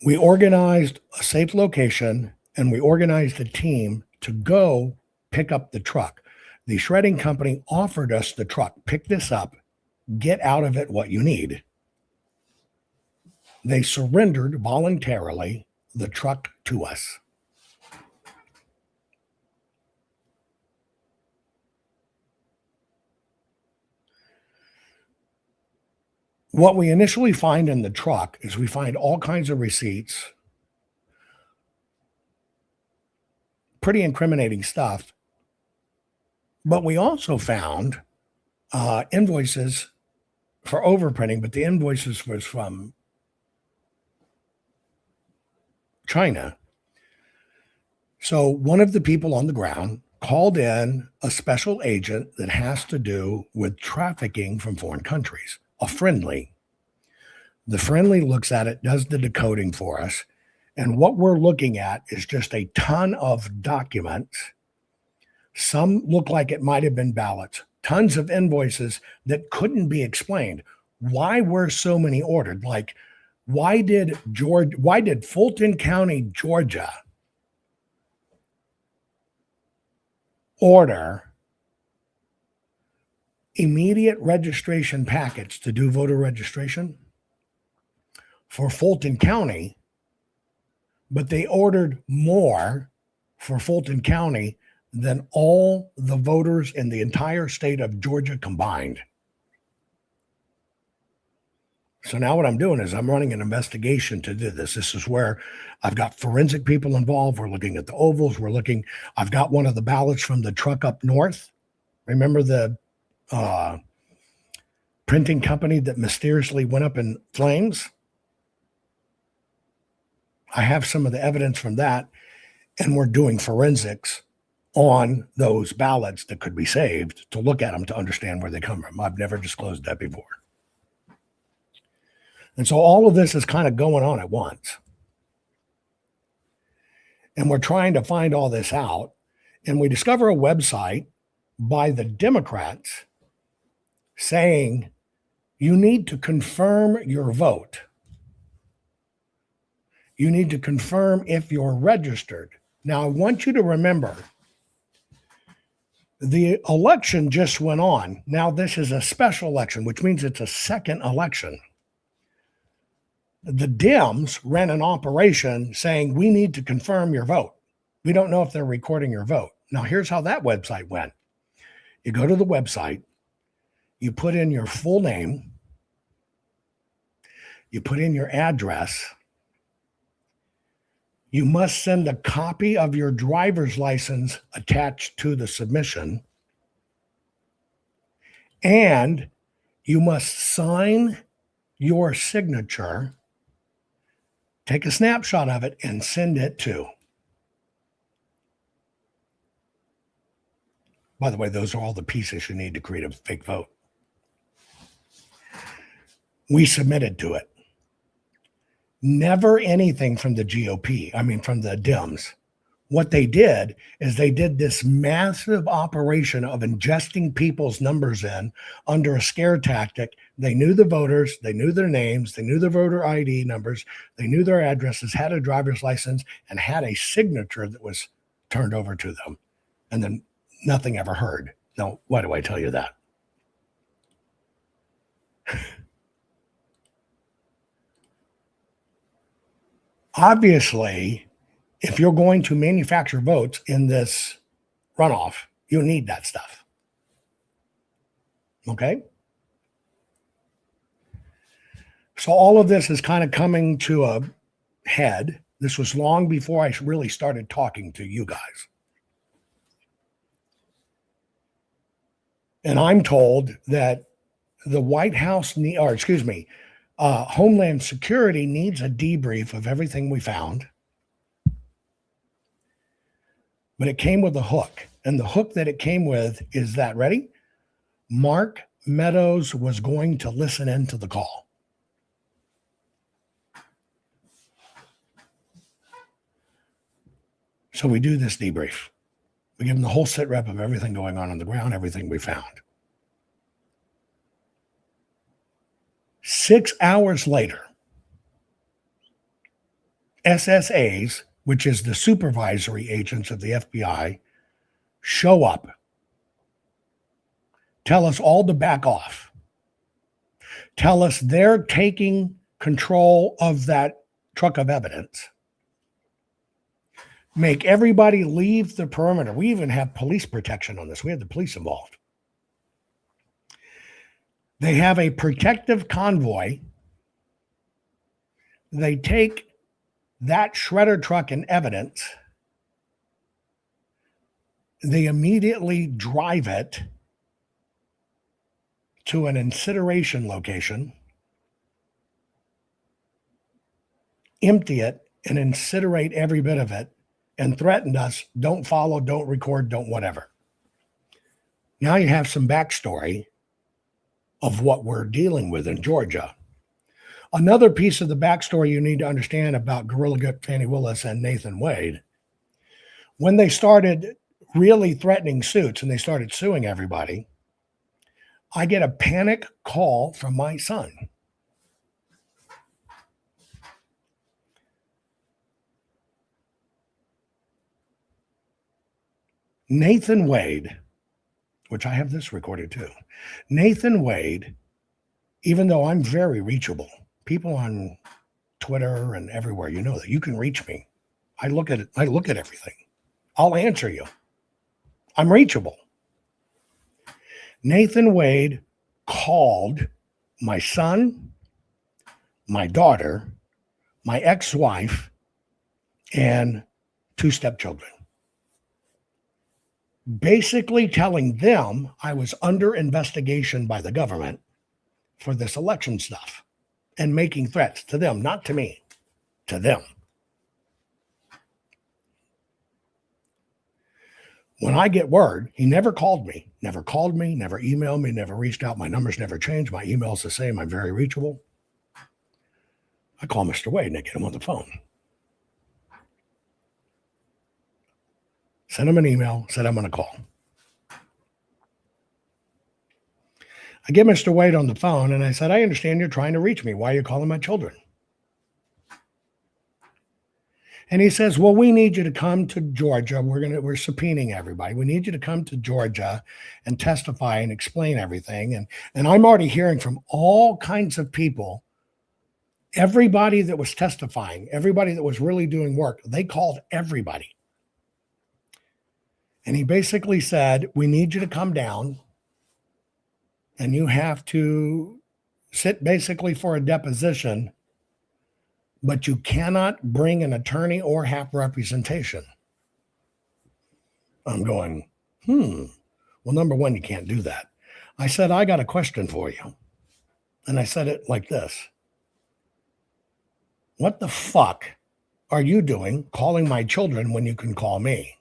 S4: We organized a safe location and we organized a team to go pick up the truck. The shredding company offered us the truck. Pick this up, get out of it what you need. They surrendered voluntarily the truck to us. What we initially find in the truck is we find all kinds of receipts, pretty incriminating stuff. But we also found invoices for overprinting, but the invoices was from China. So one of the people on the ground called in a special agent that has to do with trafficking from foreign countries, a friendly. The friendly looks at it, does the decoding for us. And what we're looking at is just a ton of documents. Some look like it might have been ballots, tons of invoices that couldn't be explained. Why were so many ordered? Like, why did Fulton County, Georgia, order immediate registration packets to do voter registration for Fulton County, but they ordered more for Fulton County than all the voters in the entire state of Georgia combined? So now what I'm doing is I'm running an investigation to do this. This is where I've got forensic people involved. We're looking at the ovals. I've got one of the ballots from the truck up north. Remember the printing company that mysteriously went up in flames? I have some of the evidence from that, and we're doing forensics on those ballots that could be saved to look at them to understand where they come from. I've never disclosed that before. And so all of this is kind of going on at once. And we're trying to find all this out. And we discover a website by the Democrats saying you need to confirm your vote. You need to confirm if you're registered. Now, I want you to remember, the election just went on. Now, this is a special election, which means it's a second election. The Dems ran an operation saying we need to confirm your vote. We don't know if they're recording your vote. Now, here's how that website went. You go to the website, you put in your full name, you put in your address, you must send a copy of your driver's license attached to the submission, and you must sign your signature, take a snapshot of it, and send it to By the way, those are all the pieces you need to create a fake vote. We submitted to it. Never anything from the GOP, from the Dems. What they did is they did this massive operation of ingesting people's numbers in under a scare tactic. They knew the voters, they knew their names, they knew their voter ID numbers, they knew their addresses, had a driver's license, and had a signature that was turned over to them. And then nothing ever heard. Now, why do I tell you that? Obviously, if you're going to manufacture votes in this runoff, you need that stuff. Okay? So all of this is kind of coming to a head. This was long before I really started talking to you guys. And I'm told that the White House, Homeland Security needs a debrief of everything we found. But it came with a hook. And the hook that it came with is that, ready? Mark Meadows was going to listen in to the call. So we do this debrief. We give them the whole sit rep of everything going on the ground, everything we found. 6 hours later, SSAs, which is the supervisory agents of the FBI, show up, tell us all to back off, tell us they're taking control of that truck of evidence, make everybody leave the perimeter. We even have police protection on this. We had the police involved. They have a protective convoy. They take that shredder truck and evidence. They immediately drive it to an incineration location, empty it, and incinerate every bit of it, and threatened us, don't follow, don't record, don't whatever. Now you have some backstory of what we're dealing with in Georgia. Another piece of the backstory you need to understand about Gorilla Grip Fannie Willis and Nathan Wade, when they started really threatening suits and they started suing everybody, I get a panic call from my son. Nathan Wade, which I have this recorded too. Nathan Wade, even though I'm very reachable, people on Twitter and everywhere, you know that you can reach me. I look at it. I look at everything. I'll answer you. I'm reachable. Nathan Wade called my son, my daughter, my ex-wife, and 2 stepchildren, basically telling them I was under investigation by the government for this election stuff and making threats to them, not to me, to them. When I get word, he never called me, never emailed me, never reached out. My number's never changed. My email's the same. I'm very reachable. I call Mr. Wade and I get him on the phone. Send him an email, said I'm going to call. I get Mr. Wade on the phone and I said, I understand you're trying to reach me. Why are you calling my children? And he says, well, we need you to come to Georgia. We're subpoenaing everybody. We need you to come to Georgia and testify and explain everything. And I'm already hearing from all kinds of people, everybody that was testifying, everybody that was really doing work, they called everybody. And he basically said, we need you to come down and you have to sit basically for a deposition, but you cannot bring an attorney or have representation. I'm going, well, number one, you can't do that. I said, I got a question for you. And I said it like this. What the fuck are you doing calling my children when you can call me?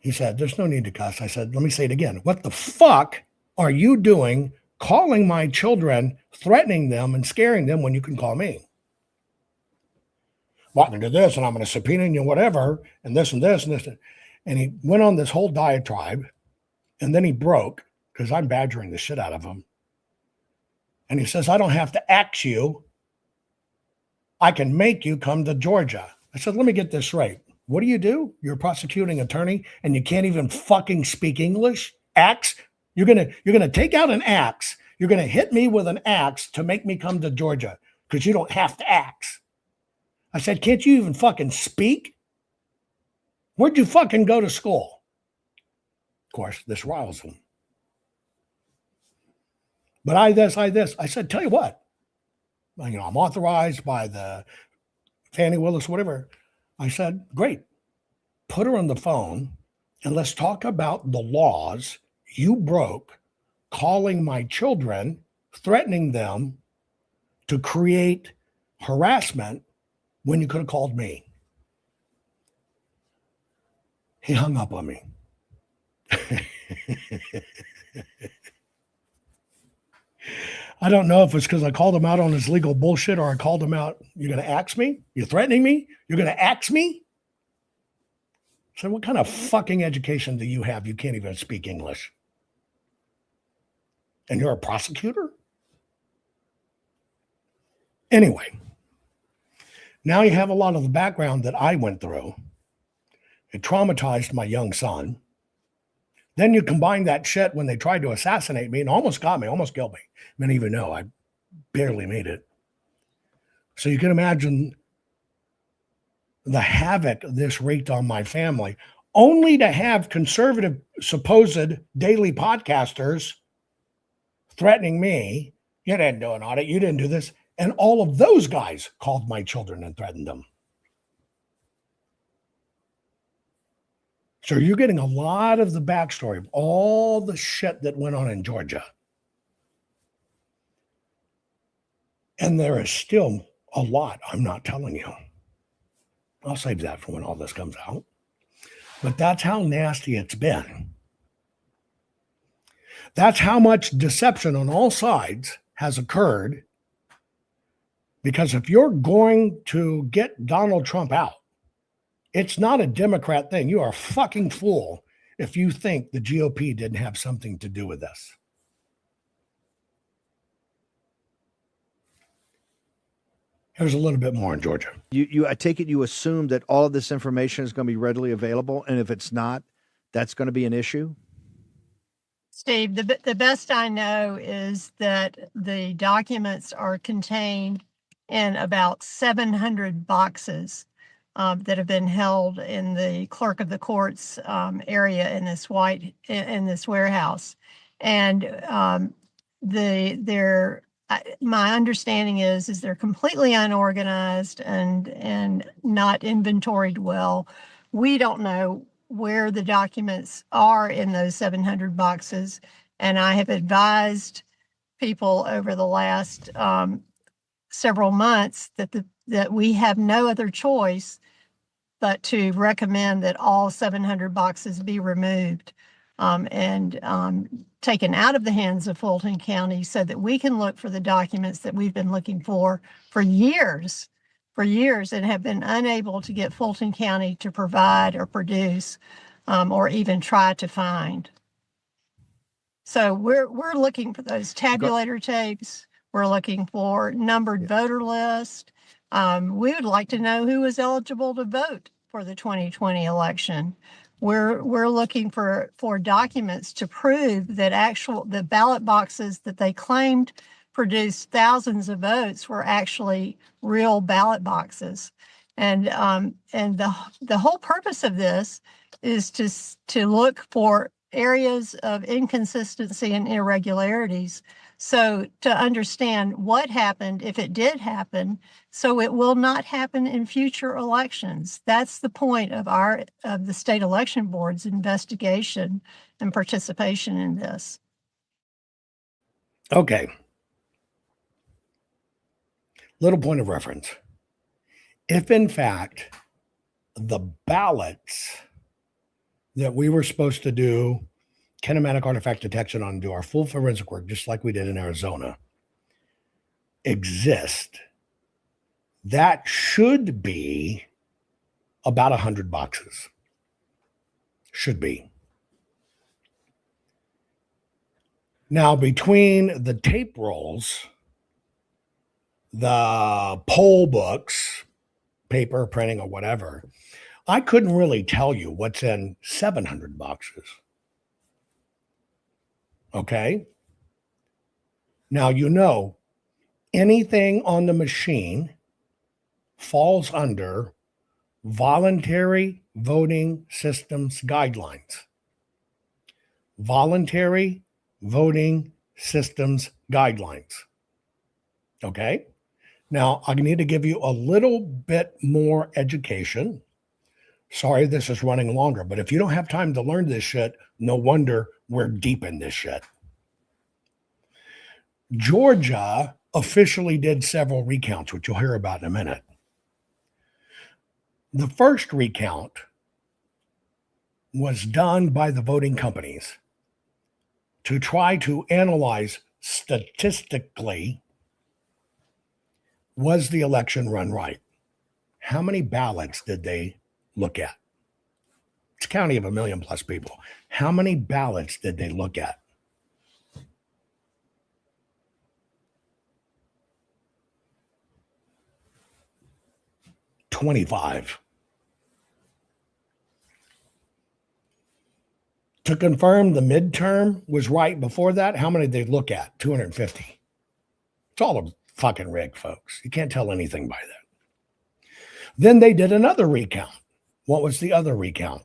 S4: He said, there's no need to cuss. I said, let me say it again. What the fuck are you doing calling my children, threatening them and scaring them when you can call me? Well, I'm going to do this and I'm going to subpoena you, whatever, and this and this and this. And he went on this whole diatribe, and then he broke because I'm badgering the shit out of him. And he says, I don't have to ax you. I can make you come to Georgia. I said, let me get this right. What do? You're a prosecuting attorney and you can't even fucking speak English? Axe? You're gonna take out an axe. You're gonna hit me with an axe to make me come to Georgia because you don't have to axe. I said, can't you even fucking speak? Where'd you fucking go to school? Of course, this riles him. But I said, tell you what, I'm authorized by the Fannie Willis, whatever. I said, great. Put her on the phone and let's talk about the laws you broke, calling my children, threatening them to create harassment when you could have called me. He hung up on me. I don't know if it's because I called him out on his legal bullshit or I called him out. You're going to ax me? You're threatening me? You're going to ax me? So what kind of fucking education do you have? You can't even speak English. And you're a prosecutor? Anyway, now you have a lot of the background that I went through. It traumatized my young son. Then you combine that shit when they tried to assassinate me and almost got me, almost killed me. Many of you know I barely made it. So you can imagine the havoc this wreaked on my family, only to have conservative, supposed daily podcasters threatening me. You didn't do an audit. You didn't do this. And all of those guys called my children and threatened them. So you're getting a lot of the backstory of all the shit that went on in Georgia. And there is still a lot I'm not telling you. I'll save that for when all this comes out. But that's how nasty it's been. That's how much deception on all sides has occurred. Because if you're going to get Donald Trump out, it's not a Democrat thing. You are a fucking fool if you think the GOP didn't have something to do with this. Here's a little bit more in Georgia.
S16: I take it you assume that all of this information is going to be readily available, and if it's not, that's going to be an issue?
S17: Steve, the best I know is that the documents are contained in about 700 boxes that have been held in the clerk of the courts area in this warehouse, and my understanding is they're completely unorganized and not inventoried well. We don't know where the documents are in those 700 boxes, and I have advised people over the last several months that we have no other choice but to recommend that all 700 boxes be removed and taken out of the hands of Fulton County so that we can look for the documents that we've been looking for years and have been unable to get Fulton County to provide or produce or even try to find. So we're looking for those tabulator tapes. We're looking for numbered voter list. We would like to know who is eligible to vote for the 2020 election. We're looking for documents to prove that the ballot boxes that they claimed produced thousands of votes were actually real ballot boxes. And the whole purpose of this is to look for areas of inconsistency and irregularities. So to understand what happened, if it did happen, so it will not happen in future elections. That's the point of the state election board's investigation and participation in this.
S4: Okay. Little point of reference. If in fact the ballots that we were supposed to do kinematic artifact detection on, do our full forensic work, just like we did in Arizona, exist, that should be about 100 boxes. Should be. Now, between the tape rolls, the poll books, paper, printing, or whatever, I couldn't really tell you what's in 700 boxes. Okay? Now, you know, anything on the machine falls under voluntary voting systems guidelines. Voluntary voting systems guidelines. Okay? Now, I need to give you a little bit more education. Sorry, this is running longer, but if you don't have time to learn this shit, no wonder we're deep in this shit. Georgia officially did several recounts, which you'll hear about in a minute. The first recount was done by the voting companies to try to analyze statistically, was the election run right? How many ballots did they look at? It's a county of 1 million plus people. How many ballots did they look at? $25. To confirm the midterm was right before that, how many did they look at? 250. It's all a fucking rig, folks. You can't tell anything by that. Then they did another recount. What was the other recount?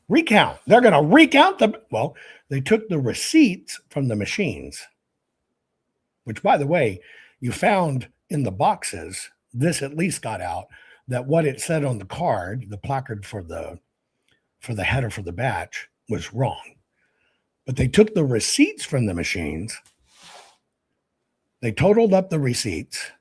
S4: Recount. They're going to recount well, they took the receipts from the machines, which, by the way, you found in the boxes, this at least got out, that what it said on the card, the placard for the header for the batch, was wrong. But they took the receipts from the machines, they totaled up the receipts.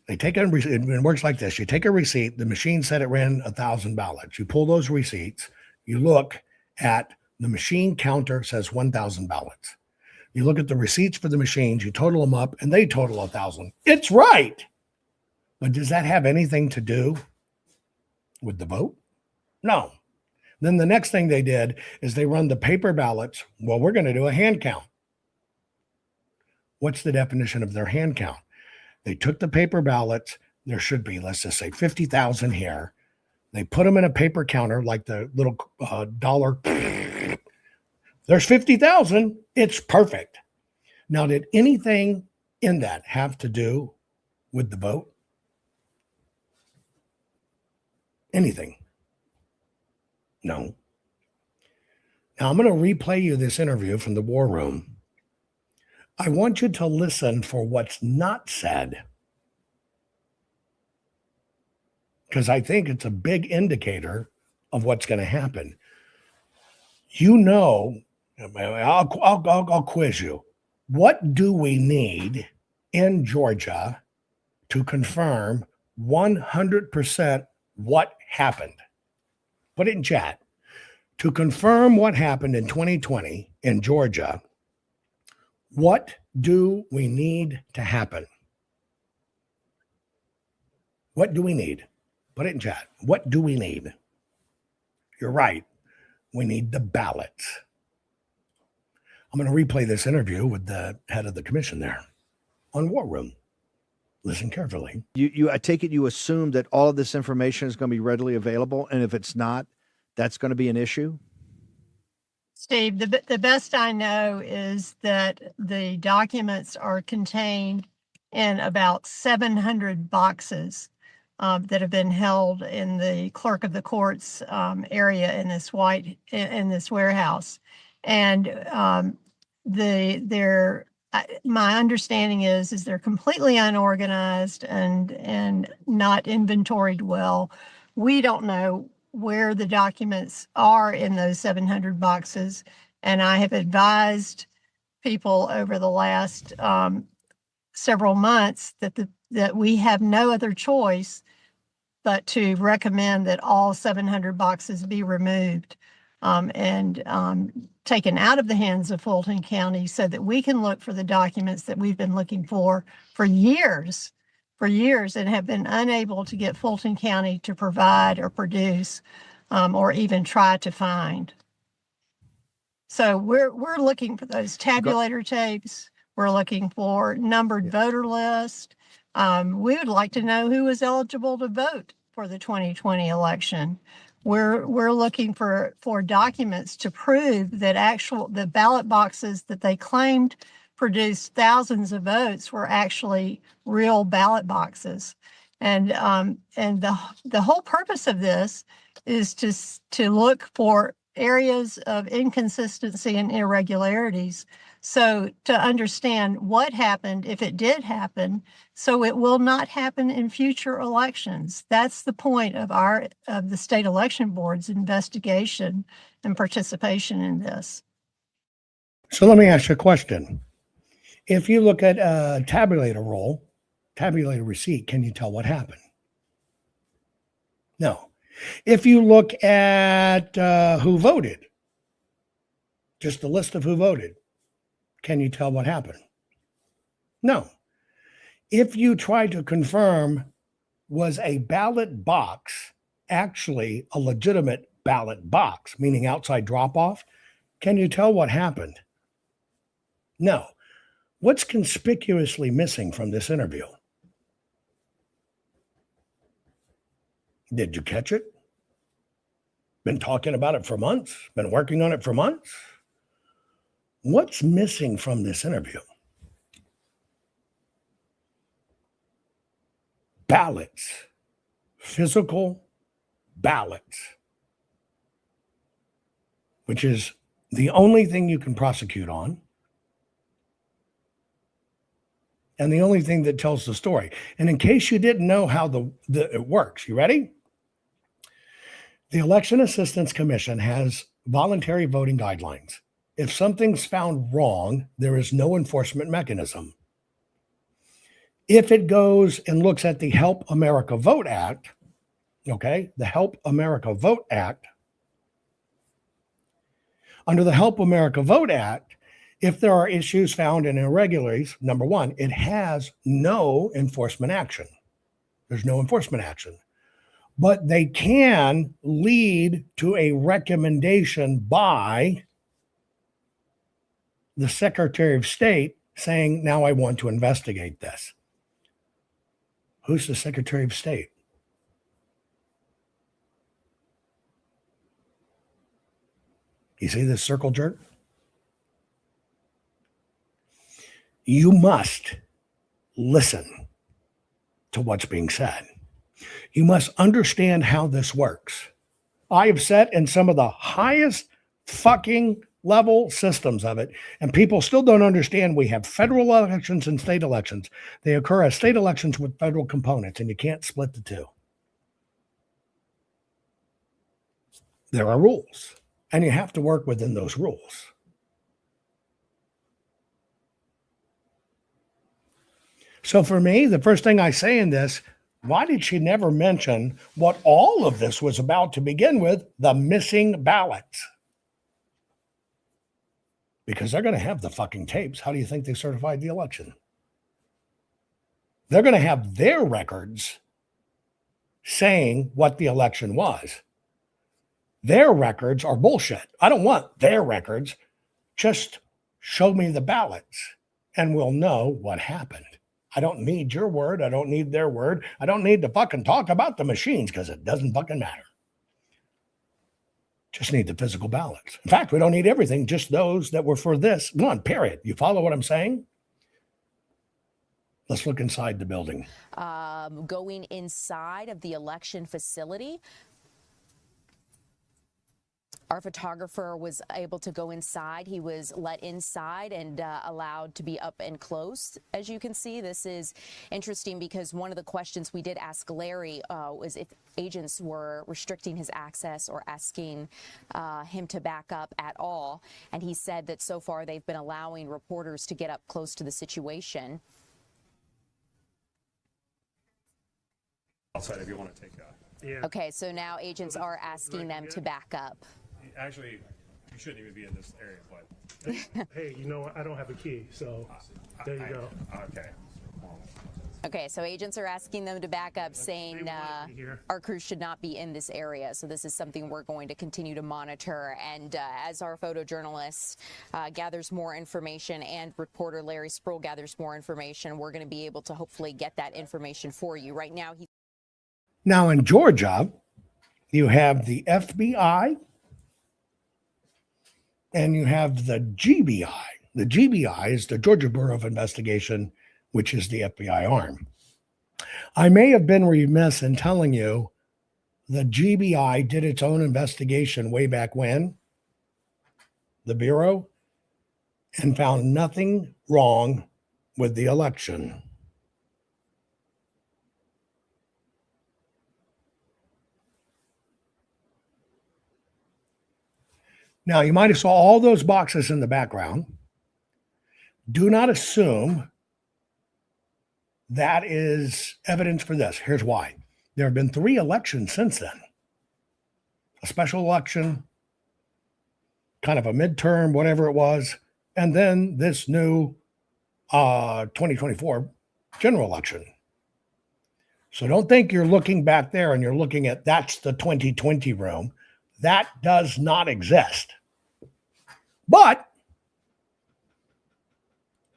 S4: They take a receipt. It works like this. You take a receipt. The machine said it ran 1,000 ballots. You pull those receipts. You look at the machine counter, says 1,000 ballots. You look at the receipts for the machines. You total them up, and they total 1,000. It's right. But does that have anything to do with the vote? No. Then the next thing they did is they run the paper ballots. Well, we're going to do a hand count. What's the definition of their hand count? They took the paper ballots. There should be, let's just say, 50,000 here. They put them in a paper counter like the little dollar. There's 50,000. It's perfect. Now, did anything in that have to do with the vote? Anything? No. Now, I'm going to replay you this interview from the war room. I want you to listen for what's not said, because I think it's a big indicator of what's going to happen. You know, I'll quiz you. What do we need in Georgia to confirm 100% what happened? Put it in chat. To confirm what happened in 2020 in Georgia, what do we need to happen? What do we need? Put it in chat. What do we need? You're right. We need the ballots. I'm going to replay this interview with the head of the commission there on War Room. Listen carefully.
S16: I take it you assume that all of this information is going to be readily available, and if it's not, that's going to be an issue?
S17: Steve, the best I know is that the documents are contained in about 700 boxes that have been held in the clerk of the courts area in this warehouse. And my understanding is they're completely unorganized and not inventoried well. We don't know where the documents are in those 700 boxes. And I have advised people over the last several months that we have no other choice but to recommend that all 700 boxes be removed and taken out of the hands of Fulton County so that we can look for the documents that we've been looking for years, and have been unable to get Fulton County to provide or produce or even try to find. So we're looking for those tabulator tapes. We're looking for numbered voter list. We would like to know who is eligible to vote for the 2020 election. We're looking for documents to prove that the ballot boxes that they claimed produced thousands of votes were actually real ballot boxes. And the whole purpose of this is to look for areas of inconsistency and irregularities. So to understand what happened, if it did happen, so it will not happen in future elections. That's the point of the state election board's investigation and participation in this.
S4: So let me ask you a question. If you look at a tabulator receipt, can you tell what happened? No. If you look at who voted, just a list of who voted, can you tell what happened? No. If you try to confirm, was a ballot box actually a legitimate ballot box, meaning outside drop-off, can you tell what happened? No. What's conspicuously missing from this interview? Did you catch it? Been talking about it for months? Been working on it for months? What's missing from this interview? Ballots. Physical ballots. Which is the only thing you can prosecute on. And the only thing that tells the story. And in case you didn't know how it works, you ready? The Election Assistance Commission has voluntary voting guidelines. If something's found wrong, there is no enforcement mechanism. If it goes and looks at the Help America Vote Act, okay, the Help America Vote Act, under the Help America Vote Act, if there are issues found in irregularities, number one, it has no enforcement action. There's no enforcement action. But they can lead to a recommendation by the Secretary of State saying, now I want to investigate this. Who's the Secretary of State? You see this circle jerk? You must listen to what's being said. You must understand how this works. I have sat in some of the highest fucking level systems of it, and people still don't understand we have federal elections and state elections. They occur as state elections with federal components, and you can't split the two. There are rules, and you have to work within those rules. So for me, the first thing I say in this, why did she never mention what all of this was about to begin with, the missing ballots? Because they're going to have the fucking tapes. How do you think they certified the election? They're going to have their records saying what the election was. Their records are bullshit. I don't want their records. Just show me the ballots and we'll know what happened. I don't need your word. I don't need their word. I don't need to fucking talk about the machines because it doesn't fucking matter. Just need the physical ballots. In fact, we don't need everything, just those that were for this one, period. You follow what I'm saying? Let's look inside the building.
S18: Going inside of the election facility. Our photographer was able to go inside. He was let inside and allowed to be up and close. As you can see, this is interesting because one of the questions we did ask Larry was if agents were restricting his access or asking him to back up at all. And he said that so far they've been allowing reporters to get up close to the situation.
S19: outside if you want to take a.
S18: Okay, so now agents are asking them to back up.
S19: Actually, you shouldn't even be in this area, but.
S20: Hey, you know what? I don't have a key, so there you go.
S19: Okay.
S18: Okay, so agents are asking them to back up, saying our crew should not be in this area. So this is something we're going to continue to monitor. And as our photojournalist gathers more information and reporter Larry Sproul gathers more information, we're going to be able to hopefully get that information for you. Right now,
S4: Now in Georgia, you have the FBI and you have the GBI. The GBI is the Georgia Bureau of Investigation, which is the FBI arm. I may have been remiss in telling you the GBI did its own investigation way back when, the Bureau, and found nothing wrong with the election. Now, you might have saw all those boxes in the background. Do not assume that is evidence for this. Here's why. There have been 3 elections since then. A special election, kind of a midterm, whatever it was, and then this new 2024 general election. So don't think you're looking back there and you're looking at that's the 2020 room. That does not exist. But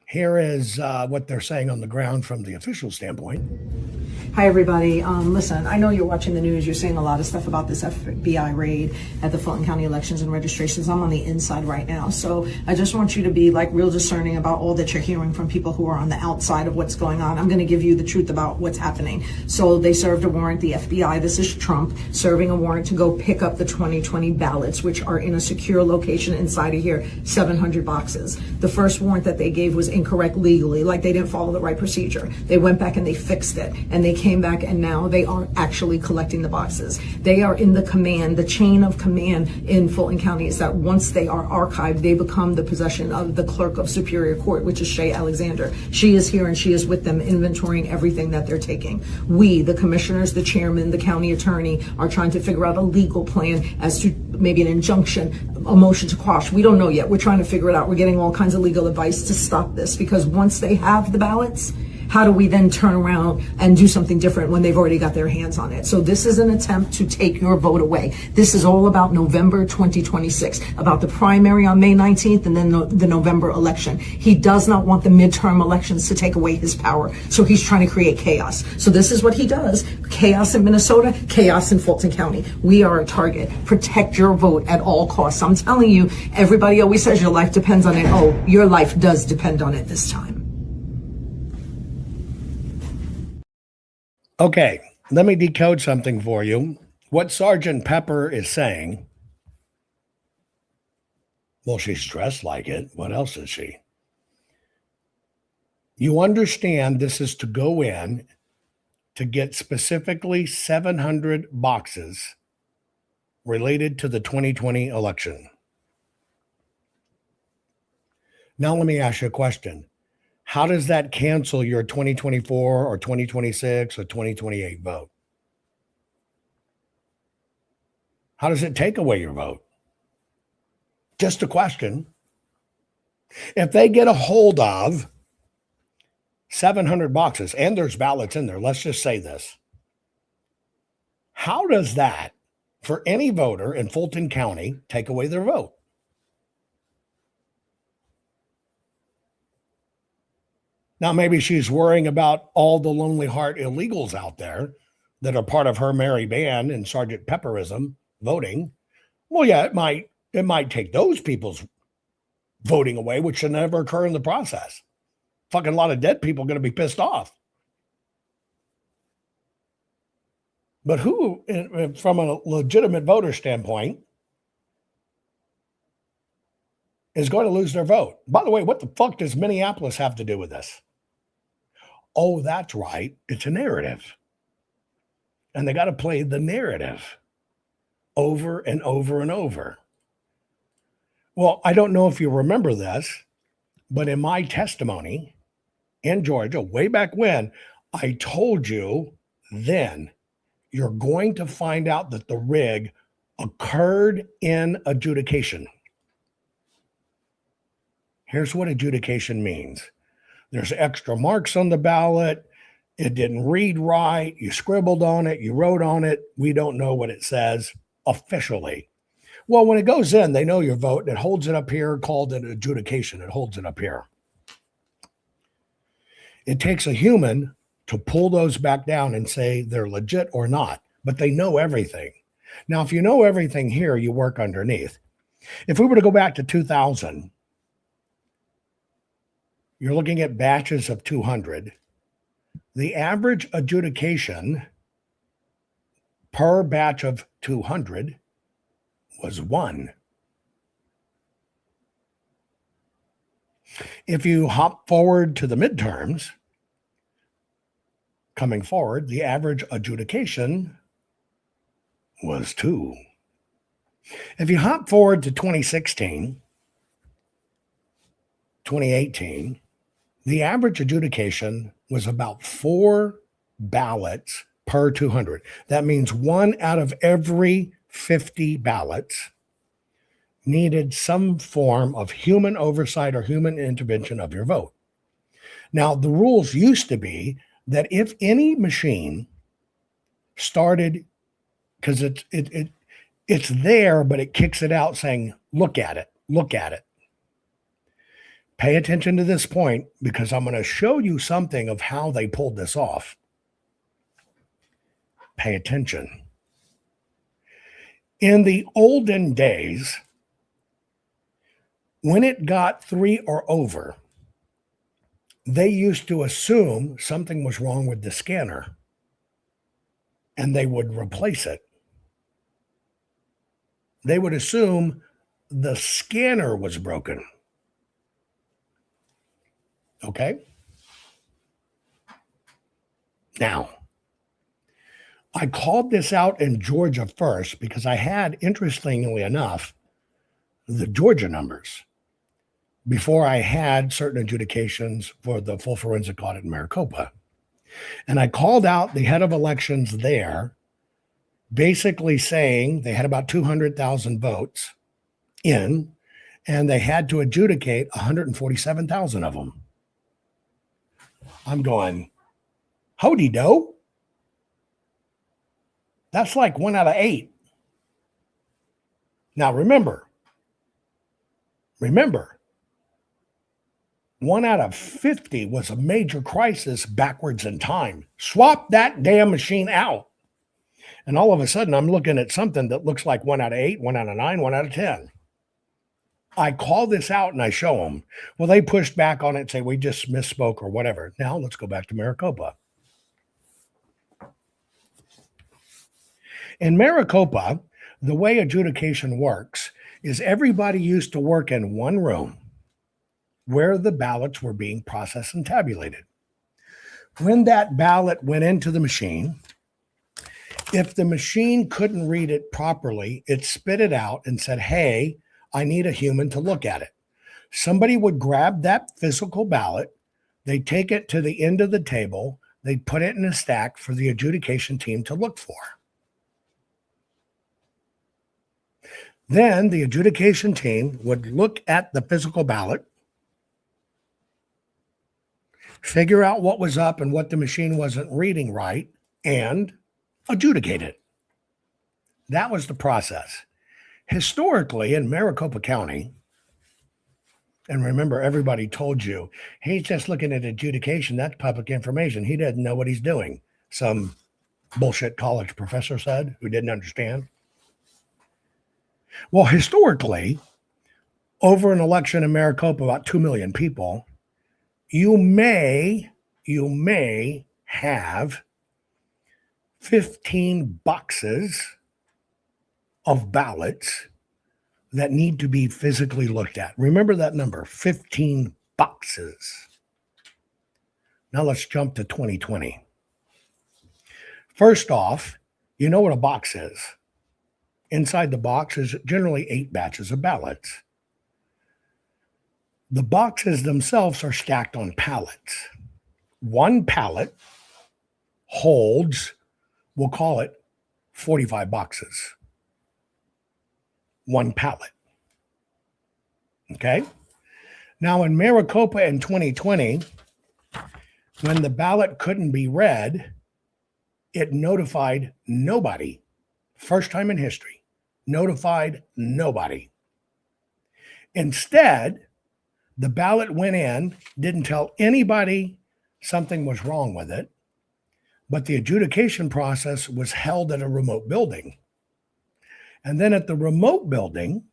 S4: here is what they're saying on the ground from the official standpoint.
S21: Hi, everybody. Listen, I know you're watching the news. You're seeing a lot of stuff about this FBI raid at the Fulton County Elections and Registrations. I'm on the inside right now. So I just want you to be like real discerning about all that you're hearing from people who are on the outside of what's going on. I'm going to give you the truth about what's happening. So they served a warrant, the FBI, this is Trump, serving a warrant to go pick up the 2020 ballots, which are in a secure location inside of here, 700 boxes. The first warrant that they gave was incorrect legally, like they didn't follow the right procedure. They went back and they fixed it, and they came back and now they are actually collecting the boxes. They are in the chain of command in Fulton County is that once they are archived, they become the possession of the clerk of Superior Court, which is Shay Alexander. She is here and she is with them inventorying everything that they're taking. We, the commissioners, the chairman, the county attorney, are trying to figure out a legal plan as to maybe an injunction, a motion to quash. We don't know yet. We're trying to figure it out. We're getting all kinds of legal advice to stop this, because once they have the ballots, how do we then turn around and do something different when they've already got their hands on it? So this is an attempt to take your vote away. This is all about November 2026, about the primary on May 19th and then the November election. He does not want the midterm elections to take away his power. So he's trying to create chaos. So this is what he does. Chaos in Minnesota, chaos in Fulton County. We are a target. Protect your vote at all costs. I'm telling you, everybody always says your life depends on it. Oh, your life does depend on it this time.
S4: Okay, let me decode something for you. What Sergeant Pepper is saying, well, she's dressed like it. What else is she? You understand this is to go in to get specifically 700 boxes related to the 2020 election. Now, let me ask you a question. How does that cancel your 2024 or 2026 or 2028 vote? How does it take away your vote? Just a question. If they get a hold of 700 boxes, and there's ballots in there, let's just say this. How does that, for any voter in Fulton County, take away their vote? Now, maybe she's worrying about all the Lonely Heart illegals out there that are part of her merry band and Sergeant Pepperism voting. Well, yeah, it might take those people's voting away, which should never occur in the process. Fucking lot of dead people going to be pissed off. But who, from a legitimate voter standpoint, is going to lose their vote? By the way, what the fuck does Minneapolis have to do with this? Oh, that's right. It's a narrative. And they got to play the narrative over and over and over. Well, I don't know if you remember this, but in my testimony in Georgia, way back when, I told you then you're going to find out that the rig occurred in adjudication. Here's what adjudication means. There's extra marks on the ballot. It didn't read right. You scribbled on it. You wrote on it. We don't know what it says officially. Well, when it goes in, they know your vote. It holds it up here, called an adjudication. It holds it up here. It takes a human to pull those back down and say they're legit or not, but they know everything. Now, if you know everything here, you work underneath. If we were to go back to 2000, you're looking at batches of 200. The average adjudication per batch of 200 was 1. If you hop forward to the midterms, coming forward, the average adjudication was 2. If you hop forward to 2016, 2018, the average adjudication was about 4 ballots per 200. That means 1 out of every 50 ballots needed some form of human oversight or human intervention of your vote. Now, the rules used to be that if any machine started, because it's there, but it kicks it out saying, look at it, look at it. Pay attention to this point because I'm going to show you something of how they pulled this off. Pay attention. In the olden days, when it got 3 or over, they used to assume something was wrong with the scanner and they would replace it. They would assume the scanner was broken. Okay? Now, I called this out in Georgia first because I had, interestingly enough, the Georgia numbers before I had certain adjudications for the full forensic audit in Maricopa. And I called out the head of elections there, basically saying they had about 200,000 votes in, and they had to adjudicate 147,000 of them. I'm going, howdy do? That's like 1 out of 8. Now remember, 1 out of 50 was a major crisis backwards in time. Swap that damn machine out. And all of a sudden, I'm looking at something that looks like 1 out of 8, 1 out of 9, 1 out of 10. I call this out and I show them. Well, they pushed back on it and say, we just misspoke or whatever. Now let's go back to Maricopa. In Maricopa, the way adjudication works is everybody used to work in one room where the ballots were being processed and tabulated. When that ballot went into the machine, if the machine couldn't read it properly, it spit it out and said, hey, I need a human to look at it. Somebody would grab that physical ballot, they'd take it to the end of the table, they'd put it in a stack for the adjudication team to look for. Then the adjudication team would look at the physical ballot, figure out what was up and what the machine wasn't reading right, and adjudicate it. That was the process. Historically, in Maricopa County, and remember, everybody told you, he's just looking at adjudication. That's public information. He doesn't know what he's doing. Some bullshit college professor said who didn't understand. Well, historically, over an election in Maricopa, about 2 million people, you may have 15 boxes of ballots that need to be physically looked at. Remember that number, 15 boxes. Now let's jump to 2020. First off, you know what a box is. Inside the box is generally 8 batches of ballots. The boxes themselves are stacked on pallets. One pallet holds, we'll call it 45 boxes. One pallet. Okay? Now in Maricopa in 2020, when the ballot couldn't be read, it notified nobody. First time in history, notified nobody. Instead, the ballot went in, didn't tell anybody something was wrong with it, but the adjudication process was held at a remote building. And then at the remote building,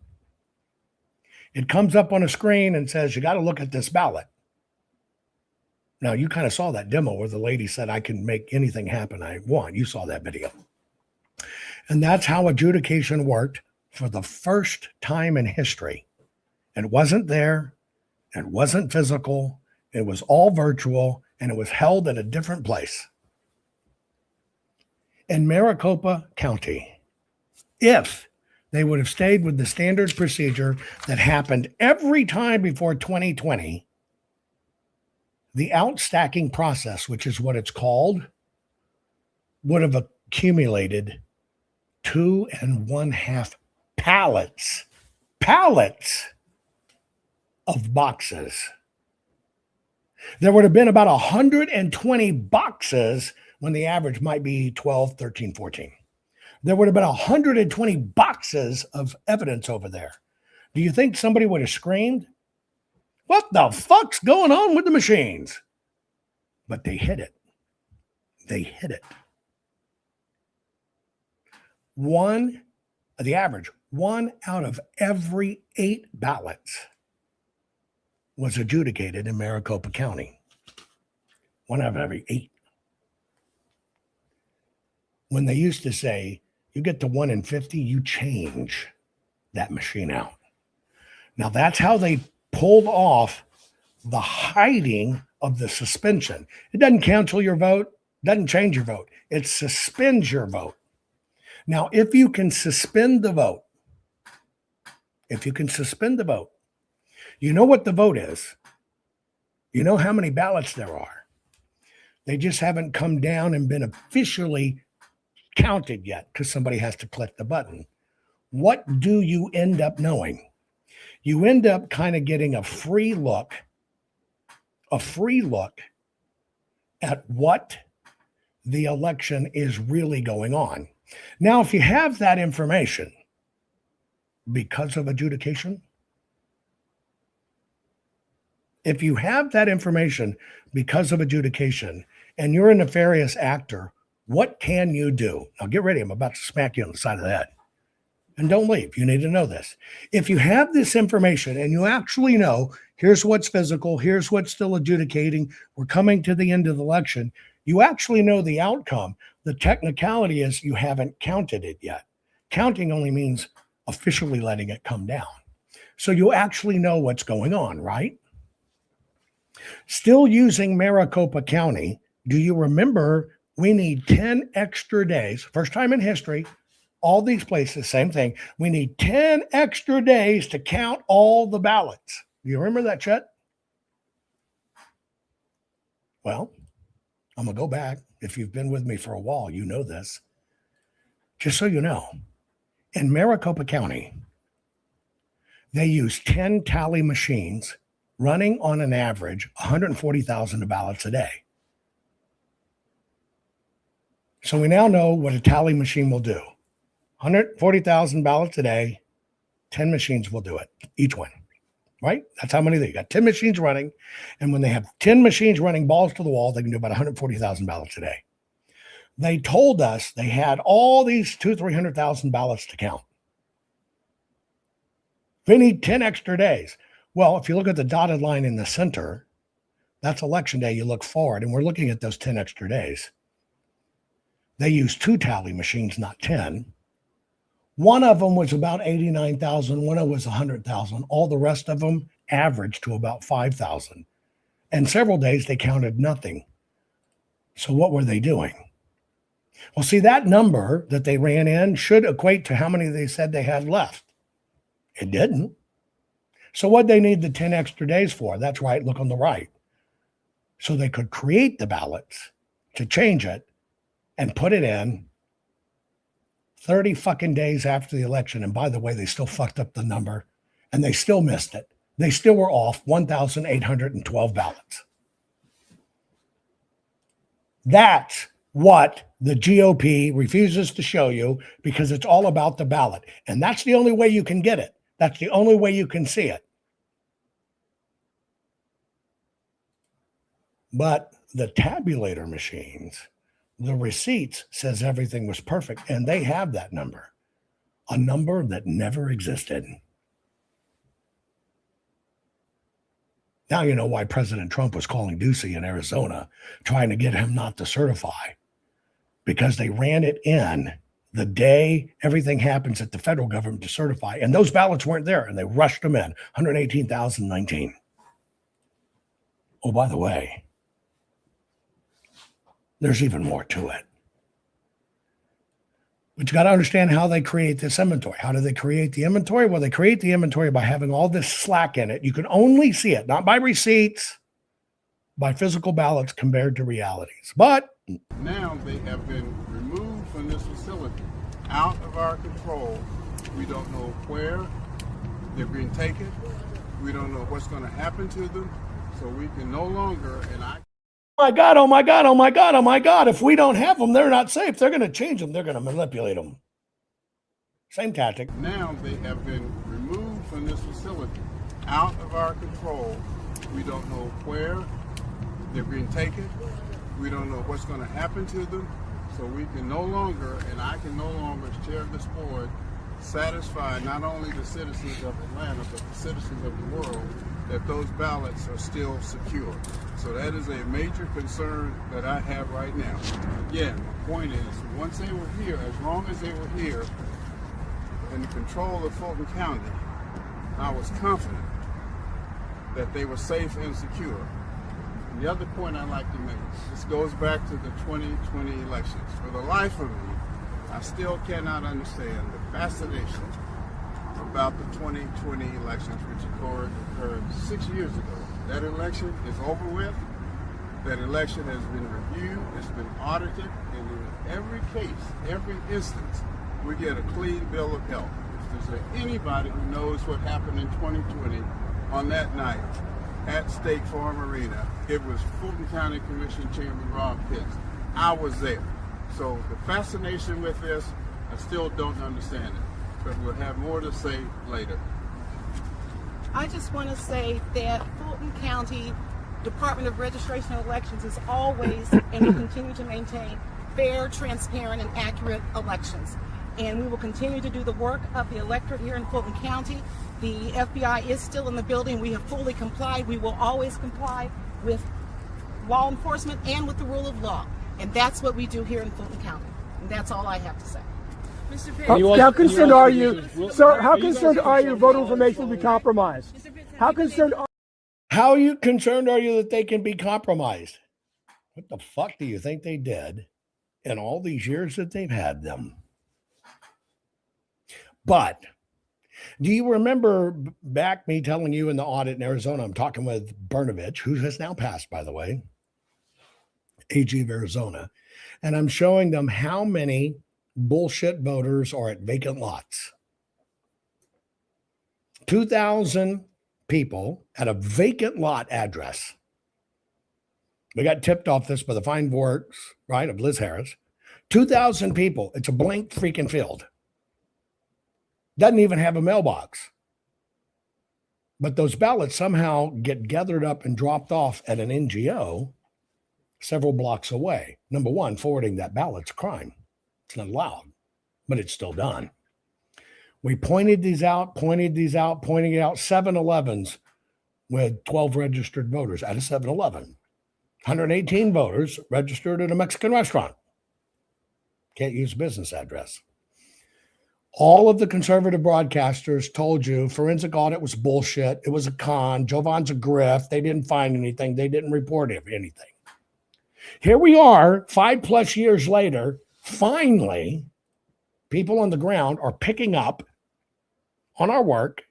S4: it comes up on a screen and says, you got to look at this ballot. Now, you kind of saw that demo where the lady said, I can make anything happen I want. You saw that video. And that's how adjudication worked for the first time in history. It wasn't there. It wasn't physical. It was all virtual, and it was held at a different place. In Maricopa County, if they would have stayed with the standard procedure that happened every time before 2020, the outstacking process, which is what it's called, would have accumulated 2.5 pallets of boxes. There would have been about 120 boxes when the average might be 12, 13, 14. There would have been 120 boxes of evidence over there. Do you think somebody would have screamed, what the fuck's going on with the machines? But they hid it. They hid it. The average, 1 out of every 8 ballots was adjudicated in Maricopa County. 1 out of every 8. When they used to say, you get to 1 in 50, you change that machine out. Now that's how they pulled off the hiding of the suspension. It doesn't cancel your vote, doesn't change your vote. It suspends your vote. Now, if you can suspend the vote, you know what the vote is. You know how many ballots there are. They just haven't come down and been officially counted yet because somebody has to click the button. What do you end up knowing? You end up kind of getting a free look at what the election is really going on. Now, if you have that information because of adjudication, and you're a nefarious actor, what can you do? Now get ready. I'm about to smack you on the side of the head. And don't leave. You need to know this. If you have this information and you actually know, here's what's physical, here's what's still adjudicating, we're coming to the end of the election, you actually know the outcome. The technicality is you haven't counted it yet. Counting only means officially letting it come down. So you actually know what's going on, right? Still using Maricopa County, do you remember we need 10 extra days, first time in history, all these places, same thing. We need 10 extra days to count all the ballots. Do you remember that, Chet? Well, I'm going to go back. If you've been with me for a while, you know this. Just so you know, in Maricopa County, they use 10 tally machines running on an average 140,000 ballots a day. So we now know what a tally machine will do. 140,000 ballots a day, 10 machines will do it, each one, right? That's how many they got. 10 machines running. And when they have 10 machines running balls to the wall, they can do about 140,000 ballots a day. They told us they had all these 300,000 ballots to count. They need 10 extra days. Well, if you look at the dotted line in the center, that's election day. You look forward, and we're looking at those 10 extra days. They used 2 tally machines, not 10. One of them was about 89,000. One of them was 100,000. All the rest of them averaged to about 5,000. And several days they counted nothing. So what were they doing? Well, see, that number that they ran in should equate to how many they said they had left. It didn't. So what they need the 10 extra days for? That's right. Look on the right. So they could create the ballots to change it and put it in 30 fucking days after the election. And by the way, they still fucked up the number and they still missed it. They still were off 1,812 ballots. That's what the GOP refuses to show you because it's all about the ballot. And that's the only way you can get it. That's the only way you can see it. But the tabulator machines, the receipts says everything was perfect, and they have that number, a number that never existed. Now you know why President Trump was calling Ducey in Arizona, trying to get him not to certify, because they ran it in the day everything happens at the federal government to certify, and those ballots weren't there, and they rushed them in, 118,019. Oh, by the way, there's even more to it. But you got to understand how they create this inventory. How do they create the inventory? Well, they create the inventory by having all this slack in it. You can only see it, not by receipts, by physical ballots compared to realities. But
S2: now they have been removed from this facility, out of our control. We don't know where they're being taken. We don't know what's going to happen to them. So we can no longer, and I...
S4: Oh my God, oh my God, oh my God, oh my God. If we don't have them, they're not safe. They're going to change them. They're going to manipulate them. Same tactic.
S2: Now they have been removed from this facility, out of our control. We don't know where they're being taken. We don't know what's going to happen to them. So we can no longer, and I can no longer, as chair of this board, satisfy not only the citizens of Atlanta, but the citizens of the world, that those ballots are still secure. So that is a major concern that I have right now. Again, my point is, once they were here, as long as they were here in the control of Fulton County, I was confident that they were safe and secure. And the other point I'd like to make, this goes back to the 2020 elections. For the life of me, I still cannot understand the fascination about the 2020 elections, which occurred 6 years ago. That election is over with. That election has been reviewed, it's been audited, and in every case, every instance, we get a clean bill of health. If there's anybody who knows what happened in 2020 on that night at State Farm Arena, it was Fulton County Commission Chairman Rob Pitts. I was there. So the fascination with this, I still don't understand it. But we'll have more to say later.
S22: I just want to say that Fulton County Department of Registration and Elections is always and will continue to maintain fair, transparent, and accurate elections. And we will continue to do the work of the electorate here in Fulton County. The FBI is still in the building. We have fully complied. We will always comply with law enforcement and with the rule of law. And that's what we do here in Fulton County. And that's all I have to say.
S23: How concerned are you, sir? How concerned are you voter information will be compromised? How concerned
S4: are you that they can be compromised? What the fuck do you think they did in all these years that they've had them? But do you remember back me telling you in the audit in Arizona, I'm talking with Brnovich, who has now passed, by the way, AG of Arizona, and I'm showing them how many bullshit voters are at vacant lots. 2,000 people at a vacant lot address. We got tipped off this by the fine works, right, of Liz Harris. 2,000 people. It's a blank freaking field. Doesn't even have a mailbox. But those ballots somehow get gathered up and dropped off at an NGO several blocks away. Number one, forwarding that ballot's a crime. It's not allowed, but it's still done. We pointed these out, pointing it out, 7-Elevens with 12 registered voters at a 7-Eleven. 118 voters registered at a Mexican restaurant. Can't use business address. All of the conservative broadcasters told you forensic audit was bullshit. It was a con. Jovan's a grift. They didn't find anything. They didn't report anything. Here we are, 5+ years later. Finally, people on the ground are picking up on our work.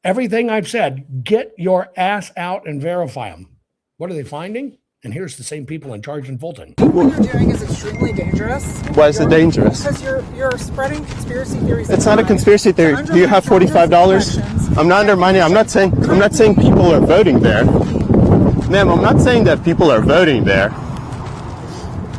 S4: Everything I've said, get your ass out and verify them. What are they finding? And here's the same people in charge in Fulton.
S1: What you're doing is extremely dangerous.
S5: Why is it dangerous?
S1: Because you're spreading conspiracy theories.
S5: It's not a conspiracy theory. Do you have $45? I'm not undermining. I'm not saying people are voting there. Ma'am, I'm not saying that people are voting there.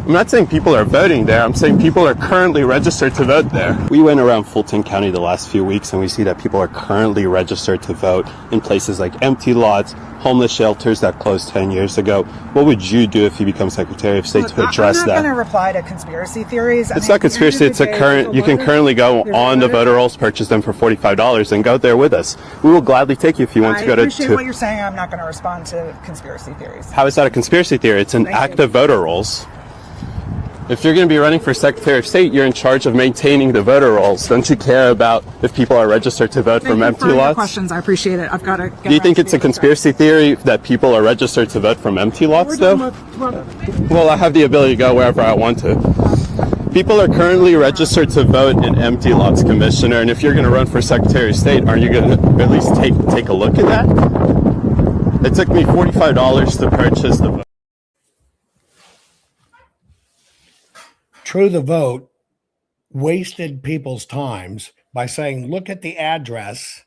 S5: I'm not saying people are voting there. I'm saying people are currently registered to vote there. We went around Fulton County the last few weeks and we see that people are currently registered to vote in places like empty lots, homeless shelters that closed 10 years ago. What would you do if you become Secretary of State to address that?
S1: I'm not going to reply to conspiracy theories.
S5: It's not conspiracy. It's a current. You can currently go on the voter rolls, purchase them for $45, and go there with us. We will gladly take you if you want to go to.
S1: I appreciate what you're saying. I'm not going to respond to conspiracy theories.
S5: How is that a conspiracy theory? It's an act of voter rolls. If you're going to be running for Secretary of State, you're in charge of maintaining the voter rolls. Don't you care about if people are registered to vote from empty lots?
S1: Questions. I appreciate it. I've got to.
S5: Do you think it's a conspiracy theory that people are registered to vote from empty lots, though? Well, I have the ability to go wherever I want to. People are currently registered to vote in empty lots, Commissioner. And if you're going to run for Secretary of State, aren't you going to at least take a look at that? It took me $45 to purchase the vote.
S4: True the Vote wasted people's times by saying, look at the address.